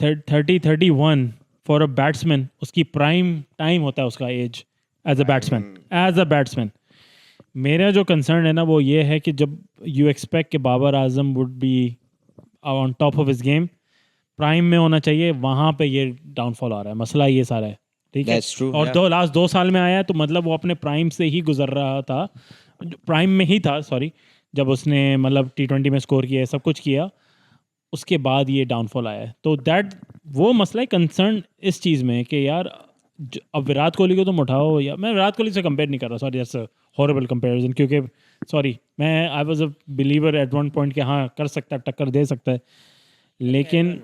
[SPEAKER 1] 30 31 फॉर अ बैट्समैन उसकी प्राइम टाइम होता है उसका एज एज अ बैट्समैन। मेरा जो कंसर्न है ना वो ये है कि जब यू एक्सपेक्ट कि Babar Azam would be on top of his game, prime में होना चाहिए, वहाँ पे ये डाउनफॉल आ रहा है। मसला ये सारा है, ठीक है।
[SPEAKER 2] That's true,
[SPEAKER 1] और
[SPEAKER 2] yeah.
[SPEAKER 1] लास्ट 2 साल में आया है तो मतलब वो अपने प्राइम से ही गुजर रहा था, प्राइम में ही था सॉरी, जब उसने मतलब T20 में स्कोर किया, सब कुछ किया, उसके बाद ये डाउनफॉल आया है। तो दैट वो मसला है, कंसर्न इस चीज़ में कि यार अब विराट कोहली को तुम उठाओ, या मैं विराट कोहली से कंपेयर नहीं कर रहा, sorry that's a horrible comparison, क्योंकि सॉरी मैं I was a believer at one point कि हाँ कर सकता है, टक्कर दे सकता है, लेकिन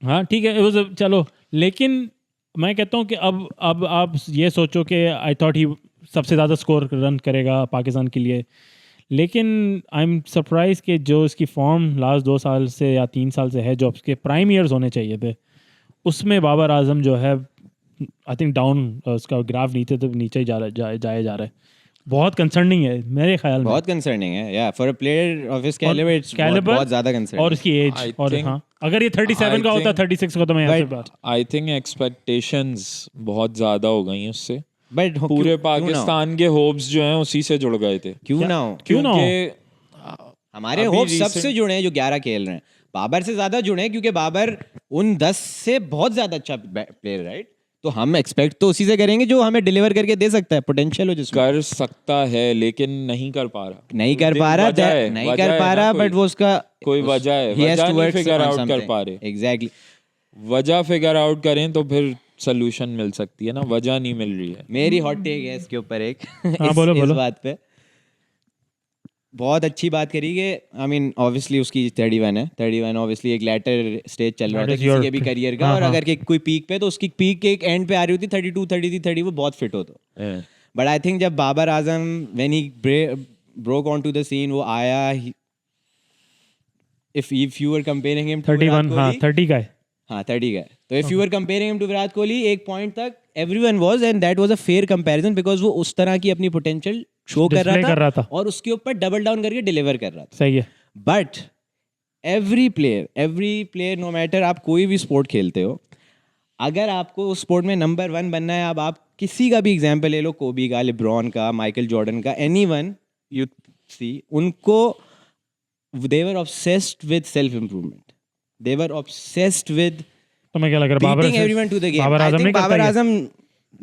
[SPEAKER 1] हाँ ठीक है it was चलो, लेकिन मैं कहता हूँ कि अब आप ये सोचो कि आई थॉट ही सबसे ज़्यादा स्कोर रन करेगा पाकिस्तान के लिए, लेकिन आई एम सरप्राइज कि जो इसकी फॉर्म लास्ट 2 साल से या 3 साल से है, जो उसके प्राइम ईयर्स होने चाहिए थे, उसमें बाबर आजम जो है आई थिंक डाउन, उसका ग्राफ नीचे ही जा रहा है। बहुत कंसर्निंग है मेरे ख्याल में,
[SPEAKER 2] बहुत कंसर्निंग है या for a player of his calibre it's बहुत ज्यादा कंसर्निंग।
[SPEAKER 1] और इसकी एज,
[SPEAKER 3] I
[SPEAKER 1] और
[SPEAKER 3] think-
[SPEAKER 1] हाँ अगर ये 37 का होता, 36 का, तो मैं यहाँ से बात
[SPEAKER 3] आई थिंक एक्सपेक्टेशंस बहुत ज्यादा हो गई हैं उससे।
[SPEAKER 2] बट
[SPEAKER 3] पूरे पाकिस्तान के होप्स जो हैं उसी से जुड़ गए थे।
[SPEAKER 2] क्यों ना हो,
[SPEAKER 1] क्यों ना हो?
[SPEAKER 3] क्योंकि
[SPEAKER 2] हमारे
[SPEAKER 3] अभी
[SPEAKER 2] होप
[SPEAKER 3] recent-
[SPEAKER 2] सबसे जुड़े हैं जो 11 खेल रहे हैं, बाबर से ज्यादा जुड़े हैं क्योंकि बाबर उन 10 से बहुत ज्यादा अच्छा प्लेयर, राइट? तो हम एक्सपेक्ट तो उसी से करेंगे जो हमें डिलीवर करके दे सकता है, पोटेंशियल हो जिसमें।
[SPEAKER 3] कर सकता है लेकिन नहीं कर पा रहा।
[SPEAKER 2] नहीं कर पा रहा, नहीं कर पा रहा, बट वो उसका
[SPEAKER 3] कोई वजह है, वजह नहीं फिगर आउट कर पा रहे।
[SPEAKER 2] एग्जैक्टली,
[SPEAKER 3] वजह फिगर आउट करें तो फिर सोल्यूशन मिल सकती है ना, वजह नहीं मिल रही है।
[SPEAKER 2] मेरी हॉट टेक है इसके ऊपर एक
[SPEAKER 1] हाँ, बोलो,
[SPEAKER 2] इस
[SPEAKER 1] बोलो।
[SPEAKER 2] बात पे बहुत अच्छी बात करी कि आई मीन ऑब्वियसली उसकी 31 है, 31 ऑब्वियसली एक लेटर स्टेज चल रहा
[SPEAKER 1] That
[SPEAKER 2] था
[SPEAKER 1] is
[SPEAKER 2] किसी
[SPEAKER 1] your
[SPEAKER 2] के भी
[SPEAKER 1] pick.
[SPEAKER 2] करियर का,
[SPEAKER 1] हाँ,
[SPEAKER 2] और
[SPEAKER 1] हाँ.
[SPEAKER 2] अगर कोई पीक पे तो उसकी पीक के एक एंड पे आ रही होती 32 33 30, वो बहुत फिट होता। बट आई थिंक जब Babar Azam when he broke on to the scene, वो आया, if you were comparing him
[SPEAKER 1] 31, हाँ 30 का है,
[SPEAKER 2] हाँ 30 का है, तो if you were comparing him to Virat Kohli, एक पॉइंट तक everyone was, and that was a fair comparison because वो उस तरह की अपनी पोटेंशियल शो कर
[SPEAKER 1] Display कर रहा था।
[SPEAKER 2] और उसके ऊपर डबल डाउन करके डिलीवर कर रहा था।
[SPEAKER 1] सही है।
[SPEAKER 2] But every player no matter आप कोई भी स्पोर्ट खेलते हो, अगर आपको उस स्पोर्ट में नंबर 1 बनना है, अब आप किसी का भी एग्जाम्पल ले लो, कोबी का, लेब्रॉन का, माइकल जॉर्डन का, एनीवन यू सी, उनको they were obsessed with self improvement, they were obsessed with
[SPEAKER 1] तो मैं क्या लग रहा है
[SPEAKER 2] beating everyone to the game.
[SPEAKER 1] Babar
[SPEAKER 2] I
[SPEAKER 1] Azam
[SPEAKER 2] think
[SPEAKER 1] नहीं करता
[SPEAKER 2] बाबर
[SPEAKER 1] ये?
[SPEAKER 2] आजम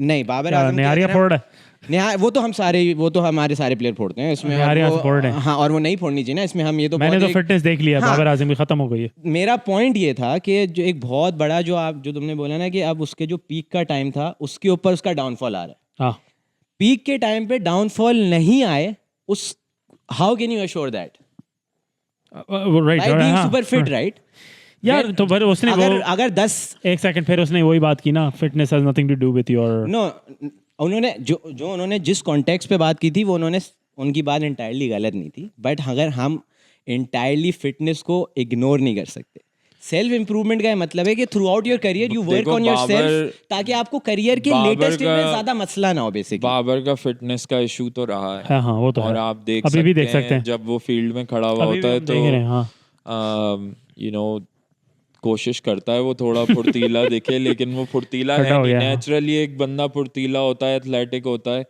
[SPEAKER 2] नहीं, बाबर आजम
[SPEAKER 1] निहारिया फोड़ है,
[SPEAKER 2] वो तो हम सारे, वो तो हमारे सारे प्लेयर फोड़ते हैं इसमें,
[SPEAKER 1] निहारिया
[SPEAKER 2] और
[SPEAKER 1] फोड़ है।
[SPEAKER 2] वो, हाँ, और वो नहीं फोड़नी चाहिए ना इसमें, हम ये तो
[SPEAKER 1] मैंने
[SPEAKER 2] बहुत
[SPEAKER 1] तो
[SPEAKER 2] एक-
[SPEAKER 1] फिटनेस देख लिया,
[SPEAKER 2] हाँ।
[SPEAKER 1] बाबर आजम की खत्म हो गई है।
[SPEAKER 2] मेरा पॉइंट ये था कि जो एक बहुत बड़ा जो तुमने बोला ना कि अब उसके जो पीक का टाइम था उसके ऊपर उसका डाउनफॉल आ रहा है,
[SPEAKER 1] हाँ
[SPEAKER 2] पीक के टाइम पे डाउनफॉल नहीं आए, उस how can you assure that?
[SPEAKER 1] Right
[SPEAKER 2] by being
[SPEAKER 1] हाँ
[SPEAKER 2] सुपर फिट, राइट?
[SPEAKER 1] यार तो फिर उसने वो
[SPEAKER 2] अगर 10
[SPEAKER 1] एक सेकंड फिर उसने वही बात की ना, fitness has nothing to do with your
[SPEAKER 2] no, उन्होंने जो उन्होंने जिस कॉन्टेक्स्ट पे बात की थी, वो उनकी बात इंटायरली गलत नहीं थी, बट अगर हम इंटायरली फिटनेस को इग्नोर नहीं कर सकते। सेल्फ इंप्रूवमेंट का मतलब है कि through out your career you work
[SPEAKER 3] देखो,
[SPEAKER 2] ऑन योर सेल्फ,
[SPEAKER 3] बाबर-
[SPEAKER 2] ताकि आपको करियर के
[SPEAKER 3] बाबर
[SPEAKER 2] लेटेस्ट स्टेज में
[SPEAKER 3] का-
[SPEAKER 2] ज्यादा मसला ना हो बेसिकली।
[SPEAKER 3] बाबर का फिटनेस का इशू तो रहा है,
[SPEAKER 1] हाँ हाँ वो तो
[SPEAKER 3] और
[SPEAKER 1] है,
[SPEAKER 3] आप देख
[SPEAKER 1] अभी भी देख सकते हैं,
[SPEAKER 3] जब वो फील्ड में खड़ा हुआ
[SPEAKER 1] अभी
[SPEAKER 3] होता
[SPEAKER 1] भी
[SPEAKER 3] है
[SPEAKER 1] हम देख रहे हैं हाँ।
[SPEAKER 3] तो यू नो कोशिश करता है वो थोड़ा फुर्तीला दिखे, लेकिन वो फुर्तीला
[SPEAKER 1] खड़ा
[SPEAKER 3] है
[SPEAKER 1] हो
[SPEAKER 3] नहीं।
[SPEAKER 1] गया, हाँ।
[SPEAKER 3] नेचुरली एक बंदा फुर्तीला होता है, एथलेटिक होता है,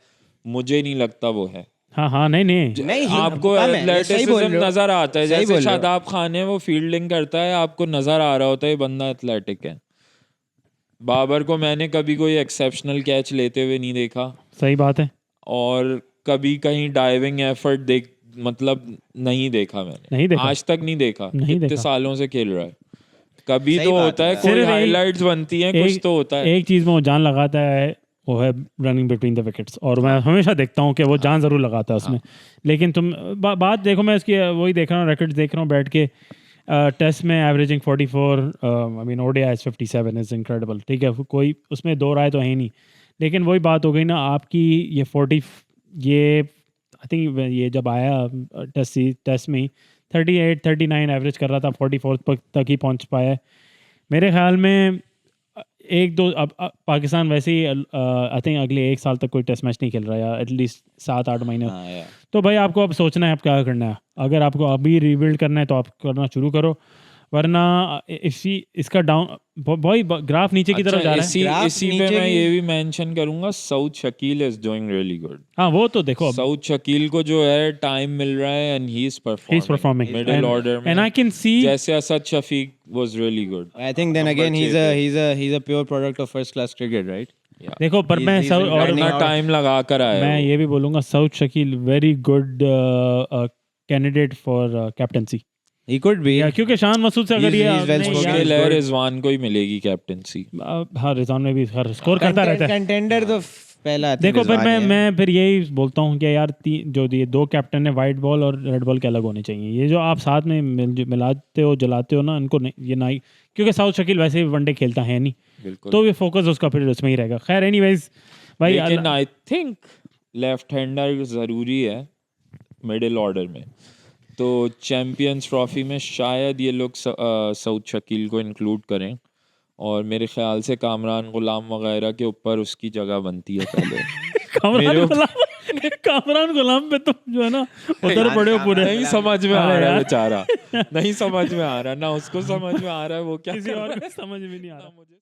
[SPEAKER 3] मुझे नहीं लगता वो है।
[SPEAKER 1] हाँ हाँ नहीं नहीं
[SPEAKER 2] नहीं,
[SPEAKER 3] आपको
[SPEAKER 2] कम है, ये सही बोल
[SPEAKER 3] एथलेटिसिज्म
[SPEAKER 2] रहे हो।
[SPEAKER 3] नजर आता है,
[SPEAKER 2] सही
[SPEAKER 3] जैसे
[SPEAKER 2] बोल रहे हो।
[SPEAKER 3] शादाब खान है, वो फील्डिंग करता है, आपको नजर आ रहा होता है ये बंदा एथलेटिक है। बाबर को मैंने कभी कोई एक्सेप्शनल कैच लेते हुए नहीं देखा,
[SPEAKER 1] सही बात है,
[SPEAKER 3] और कभी कहीं डाइविंग एफर्ट मतलब नहीं देखा मैंने,
[SPEAKER 1] नहीं देखा।
[SPEAKER 3] आज तक नहीं देखा,
[SPEAKER 1] नहीं
[SPEAKER 3] इतने
[SPEAKER 1] देखा।
[SPEAKER 3] सालों से खेल रहा है। कभी
[SPEAKER 2] सही
[SPEAKER 3] तो
[SPEAKER 2] बात
[SPEAKER 3] होता है
[SPEAKER 2] है।
[SPEAKER 3] कोई
[SPEAKER 1] सिर्फ एक-
[SPEAKER 3] हाइलाइट्स बनती हैं, कुछ तो होता है।
[SPEAKER 1] एक चीज में वो जान लगाता है, वो है रनिंग बिटवीन द विकेट्स, और मैं हमेशा देखता हूँ कि वो जान जरूर लगाता है उसमें। लेकिन तुम बात देखो, मैं उसकी वही देख रहा हूँ, रिकॉर्ड्स देख रहा हूँ बैठ के, टेस्ट में averaging 44, I mean ODI 57 is incredible, ठीक है, कोई उसमें दो राय तो है ही नहीं। लेकिन वही बात हो गई ना आपकी, ये 40, ये आई थिंक ये जब आया टेस्ट में ही 38-39 एवरेज कर रहा था, 44 तक ही पहुंच पाया है। मेरे ख्याल में एक दो अब पाकिस्तान वैसे ही आई थिंक अगले एक साल तक कोई टेस्ट मैच नहीं खेल रहा, या एटलीस्ट 7-8 महीने।
[SPEAKER 2] हाँ, yeah.
[SPEAKER 1] तो भाई आपको अब सोचना है आप क्या करना है। अगर आपको अभी रीबिल्ड करना है तो आप करना शुरू करो, वरना इसका डाउन भाई ग्राफ नीचे की तरफ जा रहा है।
[SPEAKER 2] ग्राफ
[SPEAKER 3] इसी पे
[SPEAKER 2] नीचे
[SPEAKER 3] मैं
[SPEAKER 2] भी-
[SPEAKER 3] ये भी मेंशन करूंगा, Saud Shakeel is doing really good.
[SPEAKER 1] हाँ वो तो देखो,
[SPEAKER 3] सऊद शकील को जो है टाइम मिल रहा है, and he is
[SPEAKER 1] performing
[SPEAKER 3] middle order में,
[SPEAKER 1] एंड आई कैन सी
[SPEAKER 3] जैसे Asad Shafiq was really good.
[SPEAKER 2] I think then
[SPEAKER 3] Number
[SPEAKER 2] again he's
[SPEAKER 3] 6
[SPEAKER 2] a pure product of first class cricket, right?
[SPEAKER 1] देखो, पर मैं
[SPEAKER 2] he's
[SPEAKER 1] और
[SPEAKER 2] running
[SPEAKER 3] इतना
[SPEAKER 2] out-
[SPEAKER 3] टाइम लगा कर आया
[SPEAKER 1] मैं
[SPEAKER 3] वो।
[SPEAKER 1] ये भी बोलूँगा, Saud Shakeel very good candidate for captaincy,
[SPEAKER 2] He could be.
[SPEAKER 1] क्योंकि शान मसूद से अगर
[SPEAKER 2] He's-
[SPEAKER 1] ये
[SPEAKER 2] he's well
[SPEAKER 1] नहीं
[SPEAKER 2] spoken.
[SPEAKER 1] यार,
[SPEAKER 3] मुश्किल है रिजवान को ही मिलेगी कैप्टनसी।
[SPEAKER 1] हाँ रिजवान में भी हर स्कोर करता रहता है।
[SPEAKER 2] Contender तो पहला I think
[SPEAKER 1] देखो, पर
[SPEAKER 2] रिजवान ही है।
[SPEAKER 1] मैं फिर यही बोलता हूँ कि यार जो ये दो कैप्टन है, वाइट बॉल और रेड बॉल के अलग होने चाहिए। ये जो आप साथ में मिलाते हो जलाते हो ना, इनको नहीं, ये ना ही, क्योंकि साउथ शकील वैसे भी वनडे खेलता है नहीं,
[SPEAKER 3] बिल्कुल।
[SPEAKER 1] तो ये फोकस उसका फिर उसमें ही रहेगा। खैर एनीवेज भाई,
[SPEAKER 3] लेकिन आई थिंक लेफ्ट हैंडर जरूरी है मिडिल ऑर्डर में, तो चैंपियंस ट्रॉफी में शायद ये लोग सऊद शकील को इंक्लूड करें, और मेरे ख्याल से कामरान गुलाम वगैरह के ऊपर उसकी जगह बनती है पहले।
[SPEAKER 1] कामरान गुलाम पे तो जो है ना उधर पड़े हो पूरे,
[SPEAKER 3] नहीं समझ में आ
[SPEAKER 1] अरे
[SPEAKER 3] रहा है
[SPEAKER 1] यार।
[SPEAKER 3] बेचारा, नहीं समझ में आ रहा, ना उसको समझ में आ रहा है वो क्या
[SPEAKER 1] किसी
[SPEAKER 3] कर रहा
[SPEAKER 1] और
[SPEAKER 3] है।
[SPEAKER 1] को समझ में नहीं आ रहा मुझे।